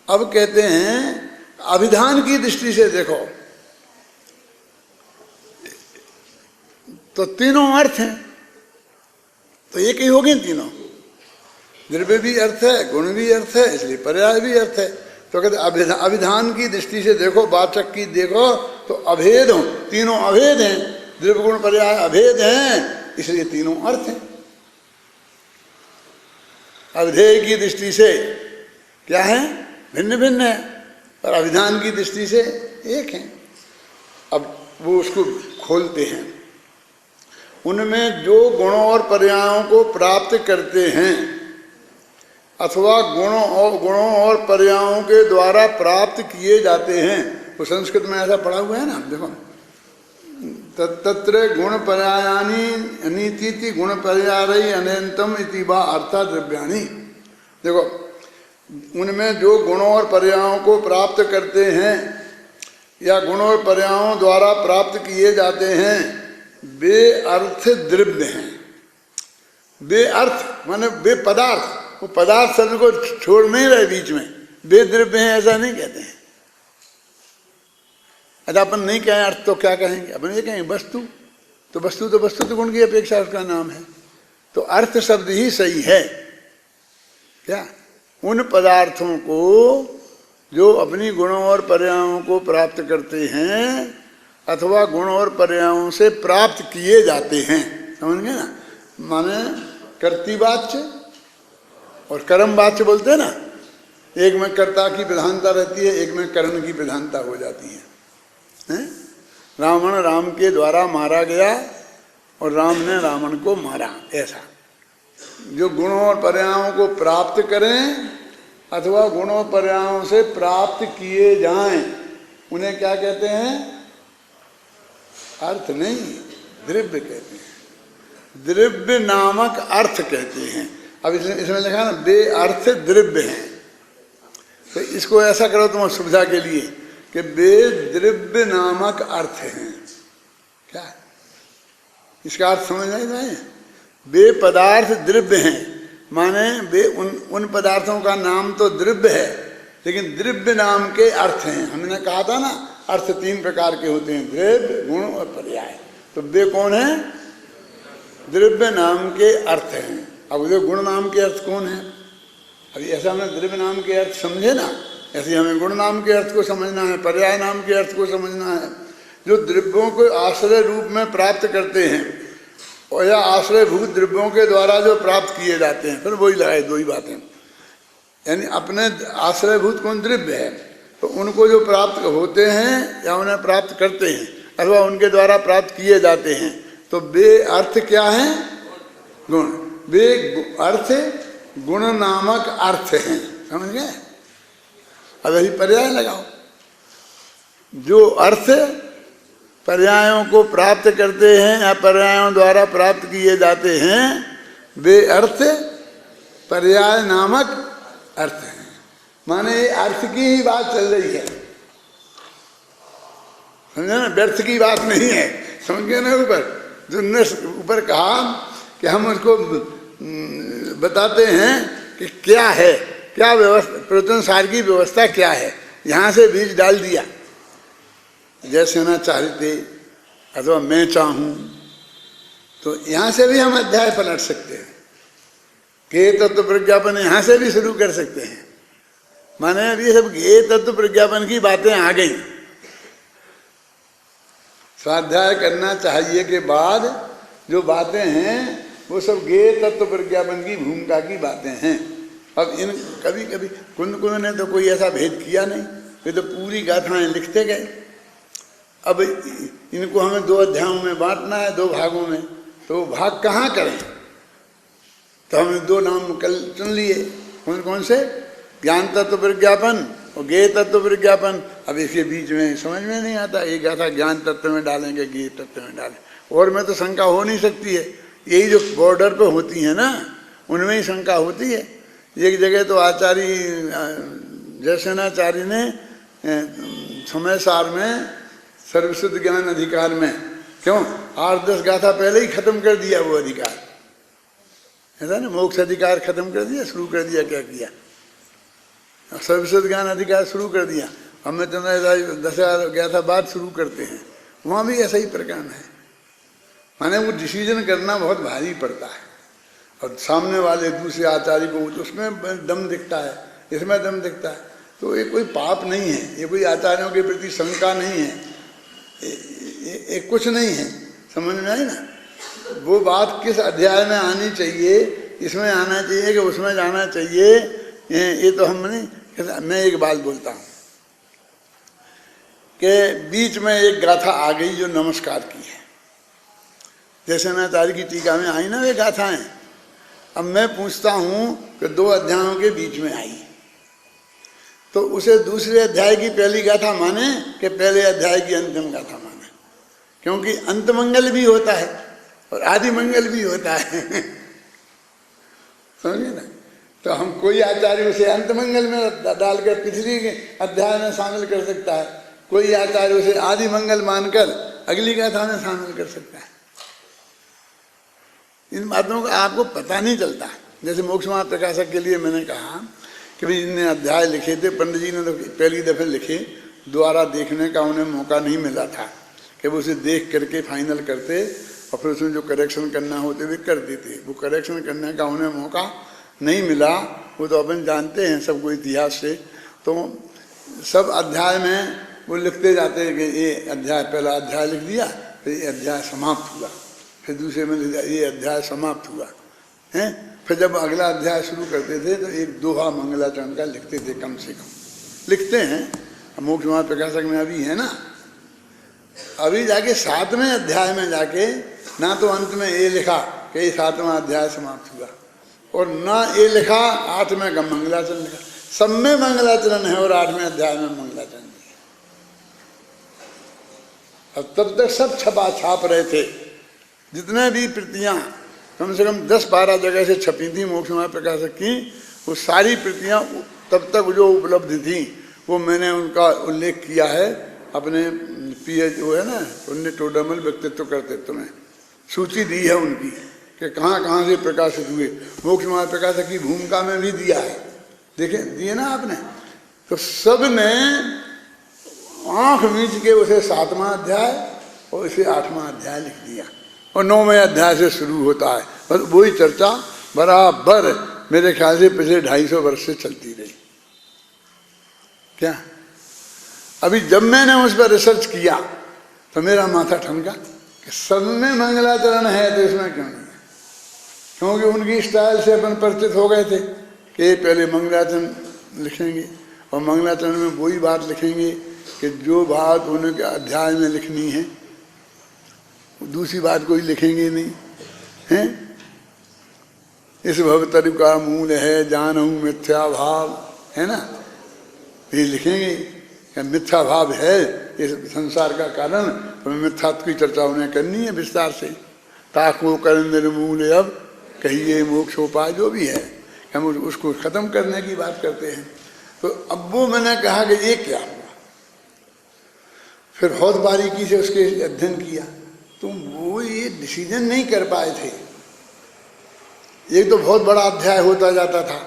अब कहते हैं अभिधान की दृष्टि से देखो तो तीनों अर्थ हैं, तो एक ही हो गए तीनों। द्रव्य भी अर्थ है, गुण भी अर्थ है, इसलिए पर्याय भी अर्थ है। तो कहते अभिधान की दृष्टि से देखो, वाचक की देखो तो अभेद हो, तीनों अभेद हैं। द्रव्य गुण पर्याय अभेद हैं, इसलिए तीनों अर्थ हैं। अविधेय की दृष्टि से क्या है? भिन्न भिन्न है, और अभिधान की दृष्टि से एक है। अब वो उसको खोलते हैं। उनमें जो गुणों और पर्यायों को प्राप्त करते हैं अथवा गुणों और पर्यायों के द्वारा प्राप्त किए जाते हैं, वो संस्कृत में ऐसा पढ़ा हुआ है ना, देखो, तत्र गुण पर्यायानि अनीति गुण पर्याय अनंतम इति वा अर्थात द्रव्याणि। देखो, उनमें जो गुणों और पर्यायों को प्राप्त करते हैं या गुणों और पर्यायों द्वारा प्राप्त किए जाते हैं, वे अर्थ द्रव्य हैं। वे अर्थ माने वे पदार्थ, वो पदार्थ शब्द को छोड़ नहीं रहे बीच में, वे द्रव्य हैं ऐसा नहीं कहते हैं। अच्छा, अपन नहीं कहें अर्थ तो क्या कहेंगे? अपन ये कहेंगे वस्तु, तो वस्तु तो वस्तु तो गुण की अपेक्षा उसका नाम है, तो अर्थ शब्द ही सही है। क्या? उन पदार्थों को जो अपनी गुणों और पर्यायों को प्राप्त करते हैं अथवा गुण और पर्यायों से प्राप्त किए जाते हैं, समझ गए ना? माने कर्तृवाच्य और कर्मवाच्य बोलते हैं ना, एक में कर्ता की प्रधानता रहती है, एक में कर्ण की प्रधानता हो जाती है। रावण राम के द्वारा मारा गया और राम ने रावण को मारा, ऐसा। जो गुणों और पर्यायों को प्राप्त करें अथवा गुणों पर्यायों से प्राप्त किए जाएं, उन्हें क्या कहते हैं? अर्थ नहीं, द्रव्य कहते हैं। द्रव्य नामक अर्थ कहते हैं। अब इसमें लिखा ना, वे अर्थ द्रव्य हैं। तो इसको ऐसा करो तुम सुविधा के लिए कि वे द्रव्य नामक अर्थ हैं। क्या इसका अर्थ समझ नहीं रहे? वे पदार्थ द्रव्य हैं, माने वे उन पदार्थों का नाम तो द्रव्य है, लेकिन द्रव्य नाम के अर्थ हैं। हमने कहा था ना, अर्थ 3 प्रकार के होते हैं, द्रव्य, गुण और पर्याय। तो वे कौन है? द्रव्य नाम के अर्थ हैं। अब उधर गुण नाम के अर्थ कौन है? अभी ऐसा हमने द्रव्य नाम के अर्थ समझे ना, ऐसे हमें गुण नाम के अर्थ को समझना है, पर्याय नाम के अर्थ को समझना है। जो द्रव्यों को आश्रय रूप में प्राप्त करते हैं और या आश्रयभूत द्रव्यों के द्वारा जो प्राप्त किए जाते हैं, फिर वही लगाए 2 ही बातें। यानी अपने आश्रयभूत कौन? द्रव्य है। तो उनको जो प्राप्त होते हैं या उन्हें प्राप्त करते हैं अथवा उनके द्वारा प्राप्त किए जाते हैं, तो वे अर्थ क्या हैं? गुण। वे अर्थ गुण नामक अर्थ हैं, समझ गए? अब यही पर्याय लगाओ। जो अर्थ पर्यायों को प्राप्त करते हैं या पर्यायों द्वारा प्राप्त किए जाते हैं, वे अर्थ पर्याय नामक अर्थ हैं। माने ये अर्थ की ही बात चल रही है, समझे ना? व्यर्थ की बात नहीं है, समझ गए ना? ऊपर जो ऊपर कहा कि हम उसको बताते हैं कि क्या है, क्या व्यवस्था, प्रवचन सार की व्यवस्था क्या है। यहाँ से बीज डाल दिया, जैसे ना चाहते अथवा मैं चाहूँ, तो यहाँ से भी हम अध्याय पलट सकते हैं। के तत्व प्रज्ञापन यहाँ से भी शुरू कर सकते हैं। माने अब ये सब गे तत्व प्रज्ञापन की बातें आ गई। स्वाध्याय करना चाहिए के बाद जो बातें हैं वो सब गे तत्व प्रज्ञापन की भूमिका की बातें हैं। अब इन कभी कभी कुंद ने तो कोई ऐसा भेद किया नहीं, वे तो पूरी गाथाएं लिखते गए। अब इनको हमें 2 अध्यायों में बांटना है, 2 भागों में, तो भाग कहाँ करें? तो हमने 2 नाम कल चुन लिए। कौन कौन से? ज्ञान तत्व प्रज्ञापन और गे तत्व प्रज्ञापन। अब इसके बीच में समझ में नहीं आता, एक गाथा ज्ञान तत्व में डालेंगे, गे तत्व में डालें, और में तो शंका हो नहीं सकती है। यही जो बॉर्डर पे होती है ना, उनमें ही शंका होती है। एक जगह तो आचार्य जयसेनाचार्य ने समय सार में सर्वसिद्ध ज्ञान अधिकार में, क्यों 8-10 गाथा पहले ही खत्म कर दिया वो अधिकार, ऐसा ना, मोक्ष अधिकार खत्म कर दिया, शुरू कर दिया, क्या किया, सर्वसिद्ध ज्ञान अधिकार शुरू कर दिया। हमें तो 10,000 गाथा बाद शुरू करते हैं, वहाँ भी ऐसा ही प्रकरण है। माने वो डिसीजन करना बहुत भारी पड़ता है, और सामने वाले दूसरे आचार्य को उसमें दम दिखता है, इसमें दम दिखता है। तो ये कोई पाप नहीं है, ये कोई आचार्यों के प्रति शंका नहीं है, ये कुछ नहीं है। समझ में आई ना? वो बात किस अध्याय में आनी चाहिए, इसमें आना चाहिए कि उसमें जाना चाहिए, ये तो हम नहीं। मैं एक बात बोलता हूँ कि बीच में एक गाथा आ गई जो नमस्कार की है, जैसे नाचार्य की टीका में आई ना वे गाथाएं। अब मैं पूछता हूँ कि 2 अध्यायों के बीच में आई, तो उसे दूसरे अध्याय की पहली गाथा माने कि पहले अध्याय की अंतिम गाथा माने? क्योंकि अंत मंगल भी होता है और आदि मंगल भी होता है। समझे ना? तो हम कोई आचार्य उसे अंत मंगल में डालकर पिछली अध्याय में शामिल कर सकता है, कोई आचार्य उसे आदि मंगल मानकर अगली गाथा में शामिल कर सकता है। इन बातों का आपको पता नहीं चलता। जैसे मोक्ष मार्ग प्रकाशक के लिए मैंने कहा कि भाई इनने अध्याय लिखे थे, पंडित जी ने तो पहली दफे लिखे, दोबारा देखने का उन्हें मौका नहीं मिला था कि वो उसे देख करके फाइनल करते और फिर उसमें जो करेक्शन करना होते वे कर देते। वो करेक्शन करने का उन्हें मौका नहीं मिला, वो तो अपन जानते हैं सबको इतिहास से। तो सब अध्याय में वो लिखते जाते हैं कि ये अध्याय, पहला अध्याय लिख दिया, फिर ये अध्याय समाप्त हुआ, फिर दूसरे में लिख दिया ये अध्याय समाप्त हुआ है। फिर जब अगला अध्याय शुरू करते थे तो एक दोहा मंगलाचरण का लिखते थे, कम से कम लिखते हैं। मोक्ष मार्ग प्रकाशक में अभी है ना, अभी जाके 7वें अध्याय में जाके ना तो अंत में ये लिखा कि 7वां अध्याय समाप्त हुआ, और ना ये लिखा 8वें का मंगलाचरण लिखा। सब में मंगलाचरण है और 8वें अध्याय में मंगलाचरण है। अब तब तक सब छपा छाप रहे थे, जितने भी प्रतियां कम से कम 10-12 जगह से छपी थी मोक्ष मार्ग प्रकाशक की, वो सारी प्रतियां तब तक जो उपलब्ध थी वो मैंने उनका उल्लेख किया है अपने पीएच वो है ना पुण्यटोडमल व्यक्तित्व कर्तृत्व में, सूची दी है उनकी कि कहाँ कहाँ से प्रकाशित हुए। मोक्ष मार्ग प्रकाशक की भूमिका में भी दिया है, देखे दिए ना आपने। तो सब ने आंख मीच के उसे 7वां अध्याय और इसे 8वां अध्याय लिख दिया, और 9वें अध्याय से शुरू होता है। बस वही चर्चा बराबर मेरे ख्याल से पिछले 250 वर्ष से चलती रही। क्या अभी जब मैंने उस पर रिसर्च किया तो मेरा माथा ठनका कि सब में मंगलाचरण है तो इसमें क्यों नहीं है? क्योंकि उनकी स्टाइल से अपन परिचित हो गए थे कि पहले मंगलाचरण लिखेंगे और मंगलाचरण में वही बात लिखेंगे कि जो बात उनके अध्याय में लिखनी है, दूसरी बात कोई लिखेंगे नहीं हैं। इस भवतरु का मूल है जानहु मिथ्या भाव, है ना, ये लिखेंगे कि मिथ्या भाव है इस संसार का कारण, तो मिथ्यात्व की चर्चा उन्हें करनी है विस्तार से। ताको कर निर्मूल अब कहिए मोक्षोपाय, जो भी है हम उसको खत्म करने की बात करते हैं। तो अब वो मैंने कहा कि ये क्या हुआ, फिर बहुत बारीकी से उसके अध्ययन किया तो वो ये डिसीजन नहीं कर पाए थे। एक तो बहुत बड़ा अध्याय होता जाता था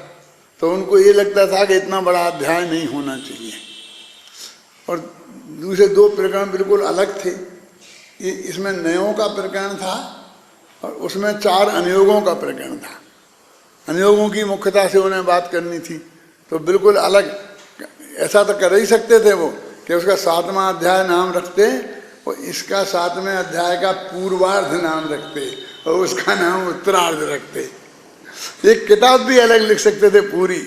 तो उनको ये लगता था कि इतना बड़ा अध्याय नहीं होना चाहिए। और दूसरे दो प्रकरण बिल्कुल अलग थे। ये इसमें नयों का प्रकरण था और उसमें 4 अनुयोगों का प्रकरण था। अनुयोगों की मुख्यता से उन्हें बात करनी थी, तो बिल्कुल अलग। ऐसा तो कर ही सकते थे वो कि उसका 7वां अध्याय नाम रखते और इसका 7वें अध्याय का पूर्वार्ध नाम रखते और उसका नाम उत्तरार्ध रखते। एक किताब भी अलग लिख सकते थे पूरी,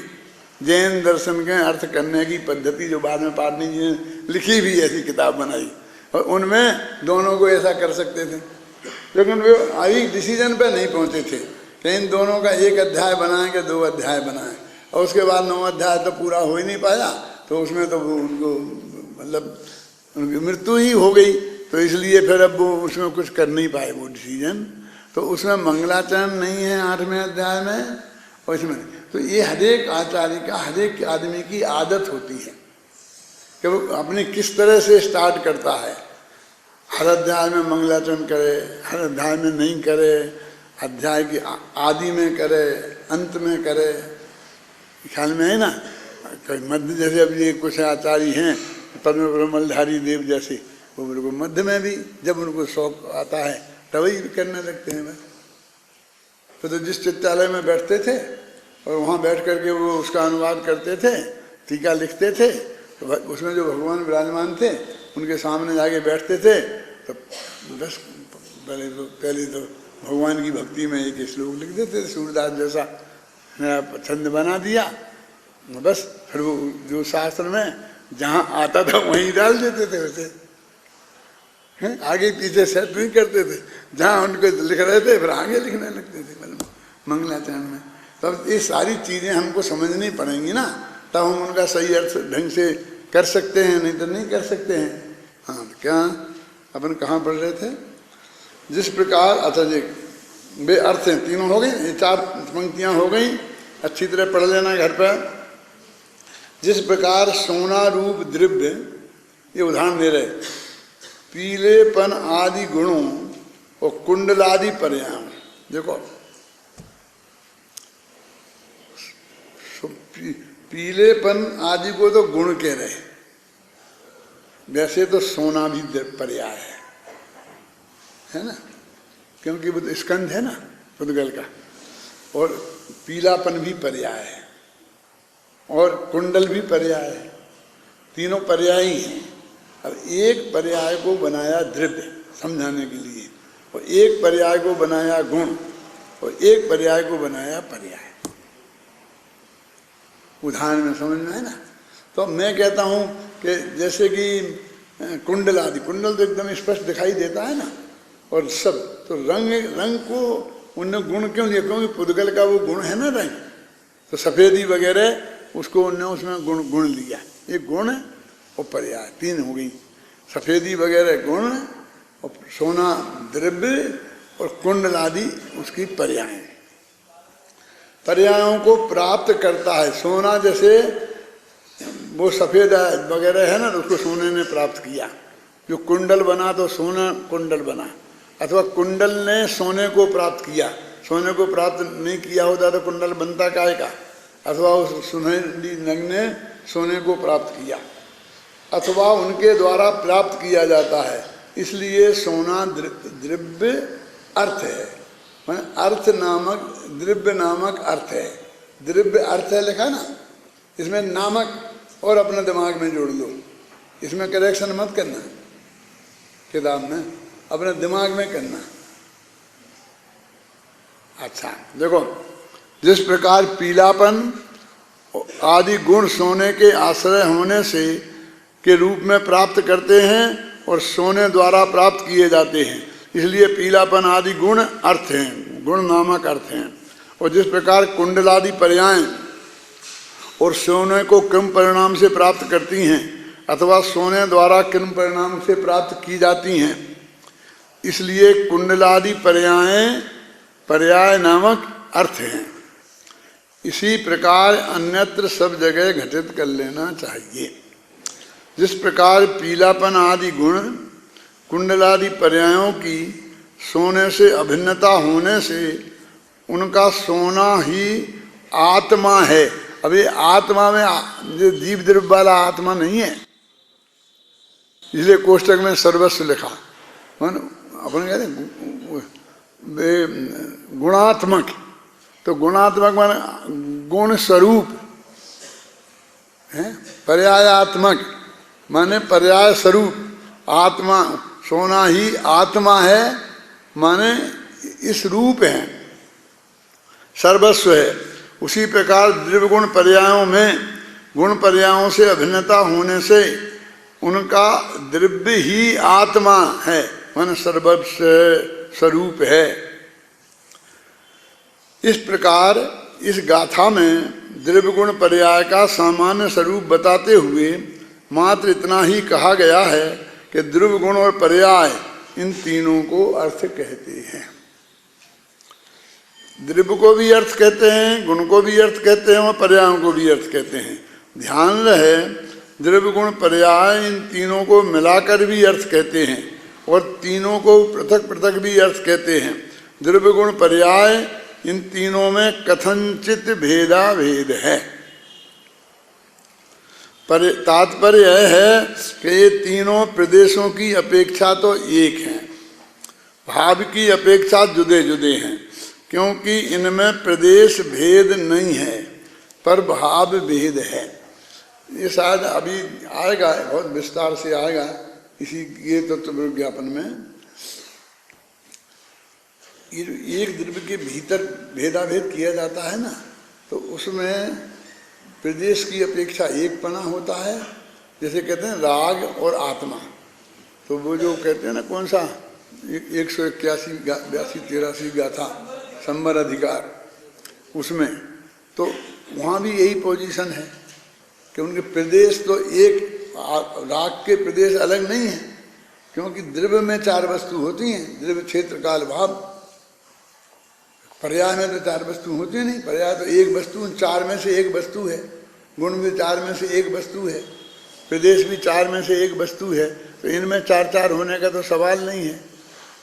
जैन दर्शन के अर्थ करने की पद्धति, जो बाद में पाणिनि जी ने लिखी भी, ऐसी किताब बनाई और उनमें दोनों को ऐसा कर सकते थे। लेकिन वे अभी डिसीजन पे नहीं पहुंचे थे कि इन दोनों का एक अध्याय बनाएं कि 2 अध्याय बनाएं। और उसके बाद 9वां अध्याय तो पूरा हो ही नहीं पाया, तो उसमें तो उनको मतलब उनकी मृत्यु ही हो गई। तो इसलिए फिर अब वो उसमें कुछ कर नहीं पाए वो डिसीजन। तो उसमें मंगलाचरण नहीं है 8वें अध्याय में और इसमें। तो ये हरेक आचार्य का, हरेक आदमी की आदत होती है कि वो अपने किस तरह से स्टार्ट करता है। हर अध्याय में मंगलाचरण करे, हर अध्याय में नहीं करे, अध्याय की आदि में करे, अंत में करे। ख्याल में है ना, कोई मध्य, जैसे अब ये कुछ आचार्य हैं पद्म ब्रह्मचारी देव जैसे, वो बिल्कुल मध्य में भी जब उनको शौक आता है तभी करने लगते हैं। तो जिस चित्तालय में बैठते थे और वहाँ बैठ करके वो उसका अनुवाद करते थे, टीका लिखते थे, तो उसमें जो भगवान विराजमान थे उनके सामने जाके बैठते थे। तो बस पहले तो भगवान की भक्ति में एक श्लोक लिख देते थे, सूरदास जैसा नया छंद बना दिया। बस फिर वो जो शास्त्र में जहाँ आता था वहीं डाल देते थे उसे, आगे पीछे सेट नहीं करते थे। जहाँ उनको लिख रहे थे फिर आगे लिखने लगते थे मंगलाचरण में। तब ये सारी चीज़ें हमको समझनी पड़ेंगी ना, तब हम उनका सही अर्थ ढंग से कर सकते हैं, नहीं तो नहीं कर सकते हैं। हाँ, क्या अपन कहाँ पढ़ रहे थे? जिस प्रकार, अच्छा जी, वे अर्थ हैं, तीनों हो गए, ये 4 पंक्तियाँ हो गई, अच्छी तरह पढ़ लेना घर पर। जिस प्रकार सोना रूप द्रव्य, ये उदाहरण दे रहे, पीलेपन आदि गुणों और कुंडलादि पर्याय। देखो पीलेपन आदि को तो गुण कह रहे, वैसे तो सोना भी पर्याय है ना, क्योंकि वो तो स्कंध है ना पुद्गल का, और पीलापन भी पर्याय है और कुंडल भी पर्याय है, तीनों पर्याय ही हैं। अब एक पर्याय को बनाया द्रव्य समझाने के लिए, और एक पर्याय को बनाया गुण, और एक पर्याय को बनाया पर्याय। उदाहरण में समझ में है ना। तो मैं कहता हूँ कि जैसे कि कुंडल आदि, कुंडल तो एकदम स्पष्ट दिखाई देता है ना, और सब तो रंग को उनने गुण क्यों लिया? क्योंकि पुद्गल का वो गुण है ना रंग, तो सफ़ेदी वगैरह उसको उनने उसमें गुण लिया। एक गुण और पर्याय, 3 हो गई। सफ़ेदी वगैरह गुण और सोना द्रव्य और कुंडल आदि उसकी पर्याय, पर्यायों को प्राप्त करता है। सोना जैसे वो सफ़ेद वगैरह है ना, तो उसको सोने ने प्राप्त किया। जो कुंडल बना तो सोना कुंडल बना, अथवा कुंडल ने सोने को प्राप्त किया। सोने को प्राप्त नहीं किया होता तो कुंडल बनता काहे का? अथवा उस सुनहरी नग ने सोने को प्राप्त किया, अथवा उनके द्वारा प्राप्त किया जाता है। इसलिए सोना द्रव्य अर्थ है, अर्थ नामक, द्रव्य नामक अर्थ है। द्रव्य अर्थ है लिखा ना, इसमें नामक और अपने दिमाग में जोड़ लो, इसमें करेक्शन मत करना किताब में, अपने दिमाग में करना। अच्छा देखो, जिस प्रकार पीलापन आदि गुण सोने के आश्रय होने से के रूप में प्राप्त करते हैं और सोने द्वारा प्राप्त किए जाते हैं, इसलिए पीलापन आदि गुण अर्थ हैं, गुण नामक अर्थ हैं। और जिस प्रकार कुंडलादि पर्याय और सोने को किम परिणाम से प्राप्त करती हैं अथवा सोने द्वारा किम परिणाम से प्राप्त की जाती हैं, इसलिए कुंडलादि पर्याय नामक अर्थ हैं। इसी प्रकार अन्यत्र सब जगह घटित कर लेना चाहिए। जिस प्रकार पीलापन आदि गुण कुंडलादि पर्यायों की सोने से अभिन्नता होने से उनका सोना ही आत्मा है। अभी आत्मा में जो जीव द्रव्य वाला आत्मा नहीं है, इसलिए कोष्टक में सर्वस्व लिखा। अपन कहते हैं गुणात्मक, तो गुणात्मक माने गुण स्वरूप है, पर्यायात्मक माने पर्याय स्वरूप। आत्मा सोना ही आत्मा है माने इस रूप है, सर्वस्व है। उसी प्रकार द्रव्य गुण पर्यायों में गुण पर्यायों से अभिन्नता होने से उनका द्रव्य ही आत्मा है, माने सर्वस्व स्वरूप है। इस प्रकार इस गाथा में द्रव्य गुण पर्याय का सामान्य स्वरूप बताते हुए मात्र इतना ही कहा गया है कि द्रव्य गुण और पर्याय इन तीनों को अर्थ कहते हैं। द्रव्य को भी अर्थ कहते हैं, गुण को भी अर्थ कहते हैं और पर्यायों को भी अर्थ कहते हैं। ध्यान रहे, द्रव्य गुण पर्याय इन तीनों को मिलाकर भी अर्थ कहते हैं और तीनों को पृथक पृथक भी अर्थ कहते हैं। द्रव्य गुण पर्याय इन तीनों में कथनचित भेदा भेद है। पर तात्पर्य यह है कि ये तीनों प्रदेशों की अपेक्षा तो एक हैं, भाव की अपेक्षा जुदे जुदे हैं, क्योंकि इनमें प्रदेश भेद नहीं है पर भाव भेद है। ये शायद अभी आएगा, बहुत विस्तार से आएगा इसी ये तत्व विज्ञापन में। एक द्रव्य के भीतर भेदाभेद किया जाता है ना, तो उसमें प्रदेश की अपेक्षा एक पना होता है। जैसे कहते हैं राग और आत्मा, तो वो जो कहते हैं ना कौन सा 181 82 83 गाथा संबर अधिकार, उसमें तो वहाँ भी यही पोजीशन है कि उनके प्रदेश तो एक, राग के प्रदेश अलग नहीं है, क्योंकि द्रव्य में 4 वस्तु होती हैं, द्रव्य क्षेत्र काल भाव। पर्याय में तो 4 वस्तु होती नहीं, पर्याय तो एक वस्तु 4 में से एक वस्तु है, गुण भी 4 में से एक वस्तु है, प्रदेश भी 4 में से एक वस्तु है, तो इनमें 4 होने का तो सवाल नहीं है।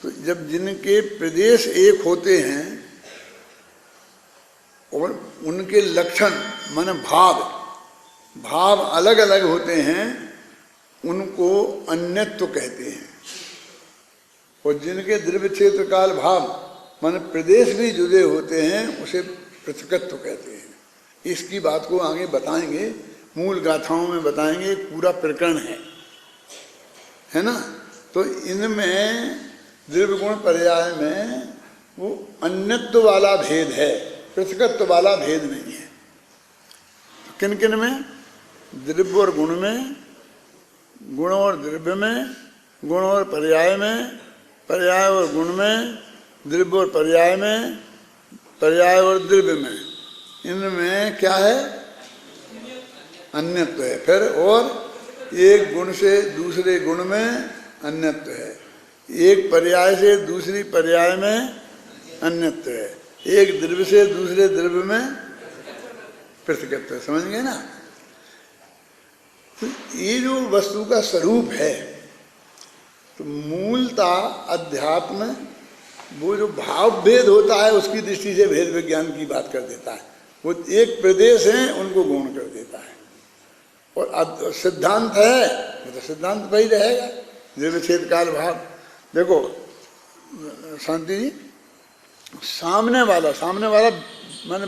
तो जब जिनके प्रदेश एक होते हैं और उनके लक्षण माने भाव अलग अलग होते हैं, उनको अन्यत्व कहते हैं। और जिनके द्रव्य क्षेत्र काल भाव माने प्रदेश भी जुदे होते हैं, उसे पृथकत्व कहते हैं। इसकी बात को आगे बताएंगे, मूल गाथाओं में बताएंगे, एक पूरा प्रकरण है ना। तो इनमें द्रव्य गुण पर्याय में वो अन्यत्व वाला भेद है, पृथकत्व वाला भेद नहीं है। किन किन में? द्रव्य और गुण में, गुण और द्रव्य में, गुण और पर्याय में, पर्याय और गुण में, द्रव्य और पर्याय में, पर्याय और द्रव्य में। इनमें क्या है? अन्यत्व है। फिर और एक गुण से दूसरे गुण में अन्यत्व है, एक पर्याय से दूसरी पर्याय में अन्यत्व है, एक द्रव्य से दूसरे द्रव्य में पृथकत्व है। समझ गए ना? तो ये जो वस्तु का स्वरूप है, तो मूलतः अध्यात्म वो जो भाव भेद होता है उसकी दृष्टि से भेद विज्ञान की बात कर देता है। वो एक प्रदेश है उनको गौण कर देता है। और सिद्धांत है तो सिद्धांत पर ही रहेगा, द्रव्य क्षेत्र काल भाव। देखो शांति जी, सामने वाला माने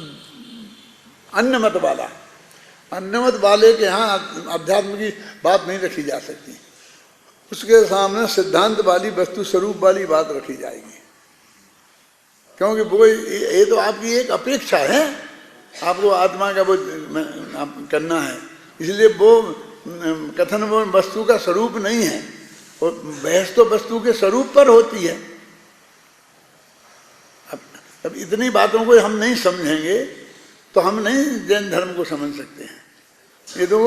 अन्य मत वाले के यहाँ अध्यात्म की बात नहीं रखी जा सकती, उसके सामने सिद्धांत वाली वस्तु स्वरूप वाली बात रखी जाएगी। क्योंकि वो ये तो आपकी एक अपेक्षा है, आपको आत्मा का वो करना है, इसलिए वो कथन वो वस्तु का स्वरूप नहीं है। और बहस तो वस्तु के स्वरूप पर होती है। अब इतनी बातों को हम नहीं समझेंगे तो हम नहीं जैन धर्म को समझ सकते हैं। ये तो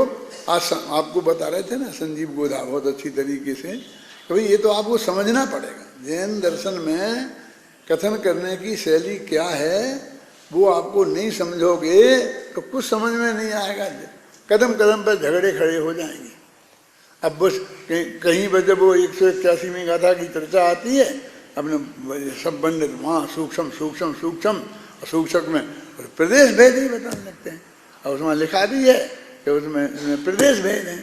आज आपको बता रहे थे ना संजीव गोधा बहुत अच्छी तरीके से, कि भाई ये तो आपको समझना पड़ेगा। जैन दर्शन में कथन करने की शैली क्या है वो आपको नहीं समझोगे तो कुछ समझ में नहीं आएगा। कदम कदम पर झगड़े खड़े हो जाएंगे। अब बस कहीं वजह वो 181वीं गाथा की चर्चा आती है, अपने सब पंडित वहाँ सूक्ष्म सूक्ष्म सूक्ष्म और सूक्ष्म में प्रदेश भेद ही बताने लगते हैं। और उसमें लिखा भी है कि उसमें प्रदेश भेद है।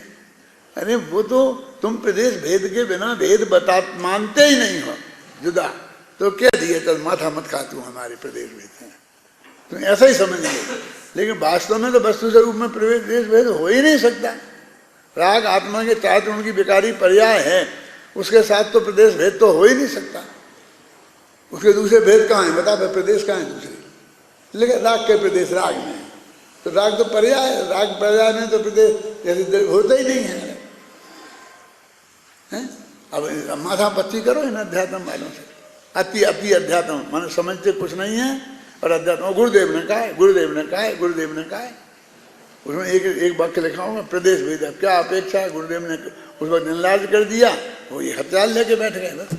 अरे वो तो तुम प्रदेश भेद के बिना भेद मानते ही नहीं हो जुदा, तो क्या दिए चल माथा मत खा तू, हमारे प्रदेश भेद है, तुम ऐसा ही समझेंगे। लेकिन वास्तव में तो वस्तु स्वरूप में प्रदेश भेद हो ही नहीं सकता। राग आत्मा के चार गुण की विकारी पर्याय है, उसके साथ तो प्रदेश भेद तो हो ही नहीं सकता। उसके दूसरे भेद कहाँ है बता, प्रदेश कहाँ है दूसरे? लेकिन राग के प्रदेश राग में, तो राग तो पर्याय है, राग पर्याय में तो प्रदेश जैसे होता ही नहीं है। अब माथा पच्ची करो इन अध्यात्म वालों से, अति अध्यात्म माने समझते कुछ नहीं है, और अध्यात्म गुरुदेव ने कहा है, गुरुदेव ने कहा है, गुरुदेव ने कहा है। उसमें एक वाक्य लिखा होगा प्रदेश भेद, क्या अपेक्षा है, गुरुदेव ने उस वक्त निलाज कर दिया, वो ये हथियार लेके बैठ गए बस।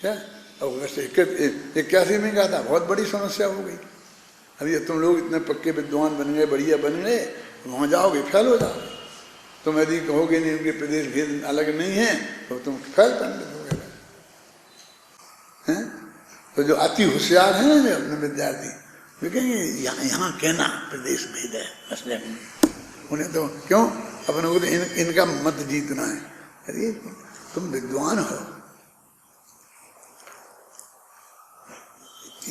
क्या और वैसे 81 में कहा था, बहुत बड़ी समस्या हो गई। अभी तुम लोग इतने पक्के विद्वान बन गए, बढ़िया बन गए, वहाँ जाओगे फेल हो जाओगे। तुम यदि कहोगे नहीं उनके प्रदेश भेद अलग नहीं है तो तुम फेल पंडित हो गए हैं। तो जो अति होशियार है ना अपने विद्यार्थी, वे कहेंगे यहाँ कहना प्रदेश भेद है, मसले उन्हें तो क्यों अपने को तो इनका मत जीतना है। अरे तुम विद्वान हो,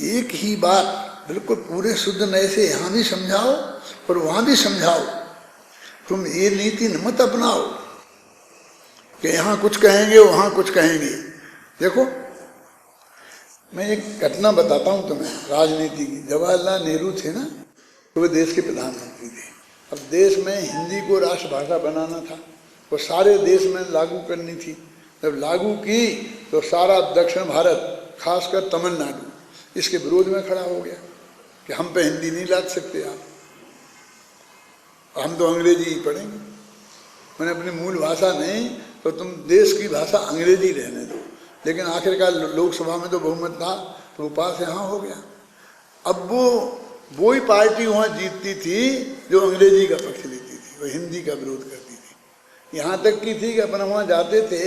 एक ही बात बिल्कुल पूरे शुद्ध नए से यहाँ भी समझाओ और वहाँ भी समझाओ। तुम ये नीति मत अपनाओ कि यहाँ कुछ कहेंगे वहाँ कुछ कहेंगे। देखो मैं एक घटना बताता हूँ तुम्हें राजनीति की। जवाहरलाल नेहरू थे ना, तो वे देश के प्रधानमंत्री थे। अब देश में हिंदी को राष्ट्रभाषा बनाना था, वो सारे देश में लागू करनी थी। जब लागू की तो सारा दक्षिण भारत खासकर तमिलनाडु इसके विरोध में खड़ा हो गया कि हम पे हिंदी नहीं लाद सकते आप, हम तो अंग्रेजी ही पढ़ेंगे। मैंने अपनी मूल भाषा नहीं तो तुम देश की भाषा अंग्रेजी रहने दो। लेकिन आखिरकार लोकसभा में तो बहुमत था, तो वो पास यहाँ हो गया। अब वो ही पार्टी वहाँ जीतती थी जो अंग्रेजी का पक्ष लेती थी, वो हिंदी का विरोध करती थी। यहाँ तक की थी कि अपन वहाँ जाते थे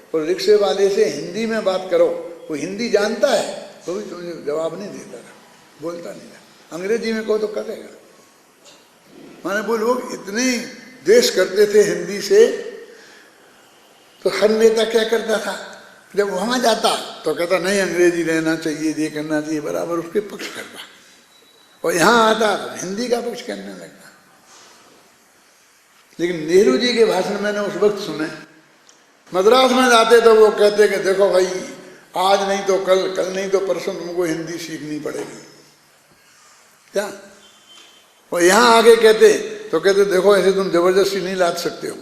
और रिक्शे वाले से हिंदी में बात करो, वो हिंदी जानता है तो भी तुम्हें जवाब नहीं देता था, बोलता नहीं था। अंग्रेजी में कहो तो करेगा। माने वो लोग इतने द्वेष करते थे हिंदी से, तो हर नेता क्या करता था, जब वहाँ जाता तो कहता नहीं अंग्रेजी रहना चाहिए, ये करना चाहिए, बराबर उसके पक्ष करता। और यहाँ आता तो हिंदी का पक्ष करने लगता। लेकिन नेहरू जी के भाषण मैंने उस वक्त सुने। मद्रास में जाते तो वो कहते कि देखो भाई आज नहीं तो कल, कल नहीं तो परसों तुमको हिंदी सीखनी पड़ेगी। क्या और यहाँ आके कहते तो कहते देखो ऐसे तुम जबरदस्ती नहीं लाद सकते हो,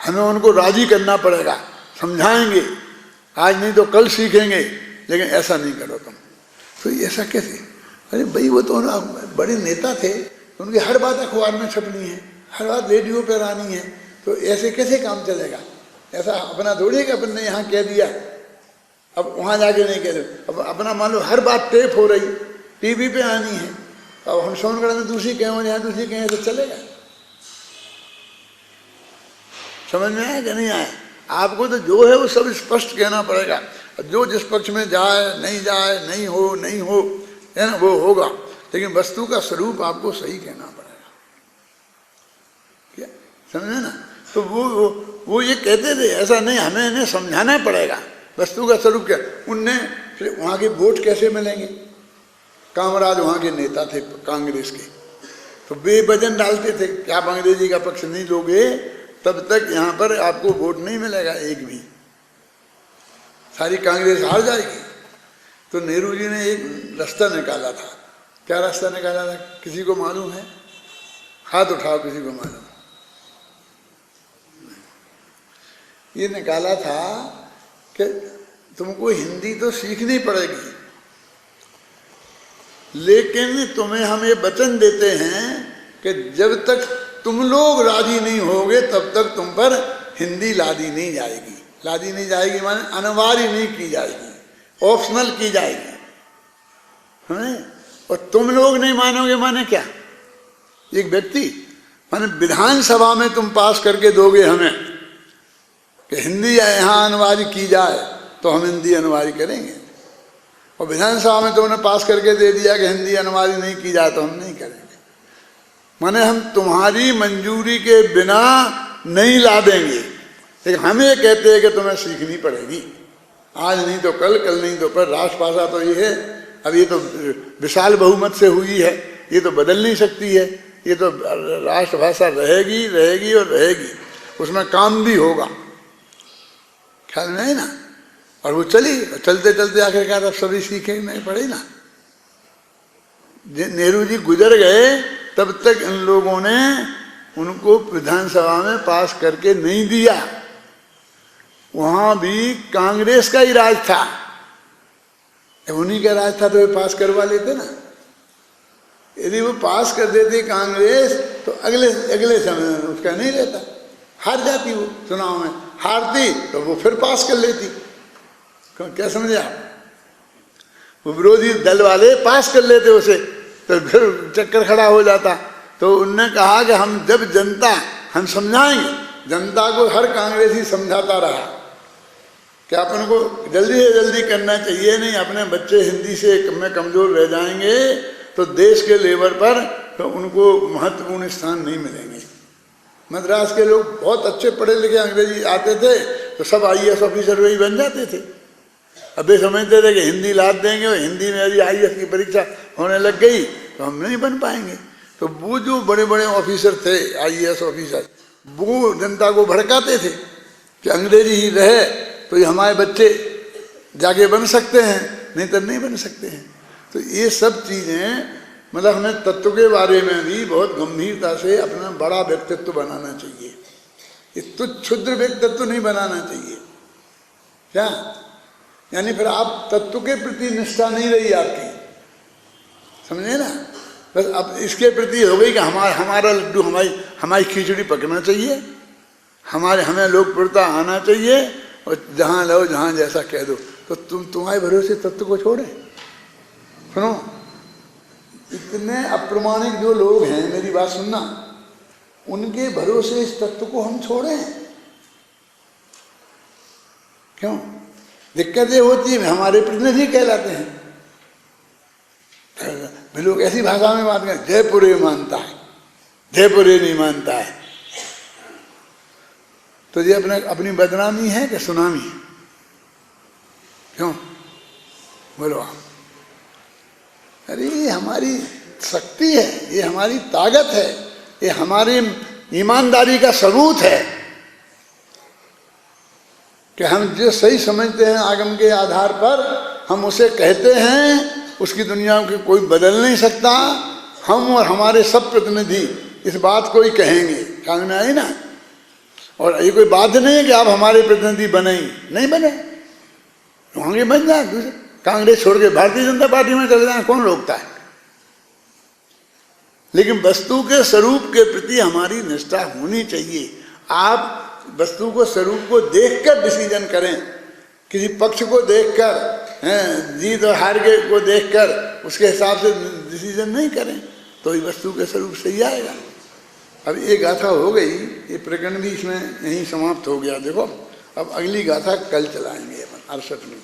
हमें उनको राजी करना पड़ेगा, समझाएंगे, आज नहीं तो कल सीखेंगे, लेकिन ऐसा नहीं करो तुम। तो ऐसा कैसे? अरे भाई वो तो बड़े नेता थे, तो उनकी हर बात अखबार में छपनी है, हर बात रेडियो पर आनी है, तो ऐसे कैसे काम चलेगा? ऐसा अपना थोड़ी है कि अपन ने यहाँ कह दिया अब वहाँ जाके नहीं कह रहे। अब अपना मान लो हर बात टेप हो रही, टीवी पे आनी है, अब हम सोनगढ़ में दूसरी कहें और यहाँ दूसरी कहें तो चलेगा? समझ में आया कि नहीं आया? आपको तो जो है वो सब स्पष्ट कहना पड़ेगा। जो जिस पक्ष में जाए नहीं हो है ना, वो होगा, लेकिन वस्तु का स्वरूप आपको सही कहना पड़ेगा। क्या समझे ना? तो वो ये कहते थे ऐसा नहीं, हमें इन्हें समझाना पड़ेगा वस्तु का स्वरूप क्या। उनने फिर वहाँ के वोट कैसे मिलेंगे? कामराज वहाँ के नेता थे कांग्रेस के, तो बेवजन डालते थे कि आप अंग्रेजी का पक्ष नहीं लोगे तब तक यहाँ पर आपको वोट नहीं मिलेगा एक भी, सारी कांग्रेस हार जाएगी। तो नेहरू जी ने एक रास्ता निकाला था। क्या रास्ता निकाला था किसी को मालूम है? हाथ उठाओ किसी को मालूम। ये निकाला था कि तुमको हिंदी तो सीखनी पड़ेगी, लेकिन तुम्हें हम ये वचन देते हैं कि जब तक तुम लोग राजी नहीं होगे तब तक तुम पर हिंदी लादी नहीं जाएगी। लादी नहीं जाएगी माने अनिवार्य नहीं की जाएगी, ऑप्शनल की जाएगी, है? और तुम लोग नहीं मानोगे माने क्या? एक व्यक्ति माने विधानसभा में तुम पास करके दोगे हमें कि हिंदी यहाँ अनिवार्य की जाए तो हम हिंदी अनिवार्य करेंगे। और विधानसभा में तो उन्हें पास करके दे दिया कि हिंदी अनिवार्य नहीं की जाए, तो हम नहीं करेंगे। माने हम तुम्हारी मंजूरी के बिना नहीं ला देंगे, लेकिन हम ये कहते हैं कि तुम्हें सीखनी पड़ेगी, आज नहीं तो कल, कल नहीं तो पर। राष्ट्रभाषा तो ये है, अब ये तो विशाल बहुमत से हुई है, ये तो बदल नहीं सकती है, ये तो राष्ट्रभाषा रहेगी रहेगी और रहेगी, उसमें काम भी होगा, ख्याल में है ना। और वो चली, चलते चलते आखिरकार अब सभी सीखे नहीं पड़े ना। नेहरू जी गुजर गए तब तक इन लोगों ने उनको विधानसभा में पास करके नहीं दिया, वहां भी कांग्रेस का ही राज था, उन्हीं का राज था तो वे पास करवा लेते ना। यदि वो पास कर देती कांग्रेस तो अगले समय में उसका नहीं रहता, हार जाती, वो चुनाव में हारती तो वो फिर पास कर लेती। क्या समझे आप? वो विरोधी दल वाले पास कर लेते उसे, तो फिर चक्कर खड़ा हो जाता। तो उनने कहा कि हम जब जनता, हम समझाएंगे जनता को, हर कांग्रेसी समझाता रहा कि अपन को जल्दी से जल्दी करना चाहिए, नहीं अपने बच्चे हिंदी से में कमजोर रह जाएंगे तो देश के लेवल पर तो उनको महत्वपूर्ण स्थान नहीं मिलेंगे। मद्रास के लोग बहुत अच्छे पढ़े लिखे अंग्रेजी आते थे तो सब IAS ऑफिसर वही बन जाते थे। अब वे समझते थे कि हिंदी लाद देंगे और हिंदी में यदि IAS की परीक्षा होने लग गई तो हम नहीं बन पाएंगे। तो वो जो बड़े बड़े ऑफिसर थे, IAS ऑफिसर, वो जनता को भड़काते थे कि अंग्रेजी ही रहे तो ये हमारे बच्चे जाके बन सकते हैं, नहीं तो नहीं बन सकते हैं। तो ये सब चीज़ें मतलब हमें तत्व के बारे में भी बहुत गंभीरता से अपना बड़ा व्यक्तित्व बनाना चाहिए, ये तुच्छ क्षुद्र व्यक्तित्व नहीं बनाना चाहिए। क्या यानी फिर आप तत्व के प्रति निष्ठा नहीं रही आपकी, समझे ना। बस अब इसके प्रति हो गई कि हमारा लड्डू, हमारी खिचड़ी पकना चाहिए, हमें लोकप्रियता आना चाहिए, और जहाँ लो जहाँ जैसा कह दो। तो तुम्हारे भरोसे तत्व को छोड़े। सुनो, इतने अप्रमाणिक जो लोग हैं, मेरी बात सुनना, उनके भरोसे इस तत्व को हम छोड़ें क्यों? दिक्कत ये होती है हमारे प्रतिनिधि कहलाते हैं, लोग ऐसी भाषा में बात करें, जयपुरे मानता है, जयपुरे नहीं मानता है, तो ये अपनी बदनामी है कि सुनामी है? क्यों बोलो आप? अरे ये हमारी शक्ति है, ये हमारी ताकत है, ये हमारी ईमानदारी का सबूत है कि हम जो सही समझते हैं आगम के आधार पर हम उसे कहते हैं, उसकी दुनिया में कोई बदल नहीं सकता। हम और हमारे सब प्रतिनिधि इस बात को ही कहेंगे, समझ में आई ना। और ये कोई बात नहीं है कि आप हमारे प्रतिनिधि बने ही नहीं, बने होंगे बन जाए, कांग्रेस छोड़ के भारतीय जनता पार्टी में चले जाए, कौन रोकता है। लेकिन वस्तु के स्वरूप के प्रति हमारी निष्ठा होनी चाहिए। आप वस्तु को, स्वरूप को देखकर डिसीजन करें, किसी पक्ष को देखकर, जीत और हार के को देखकर उसके हिसाब से डिसीजन नहीं करें, तो ये वस्तु के स्वरूप सही आएगा। अब ये गाथा हो गई, ये प्रकरण भी इसमें यहीं समाप्त हो गया। देखो अब अगली गाथा कल चलाएंगे अपन 68 में।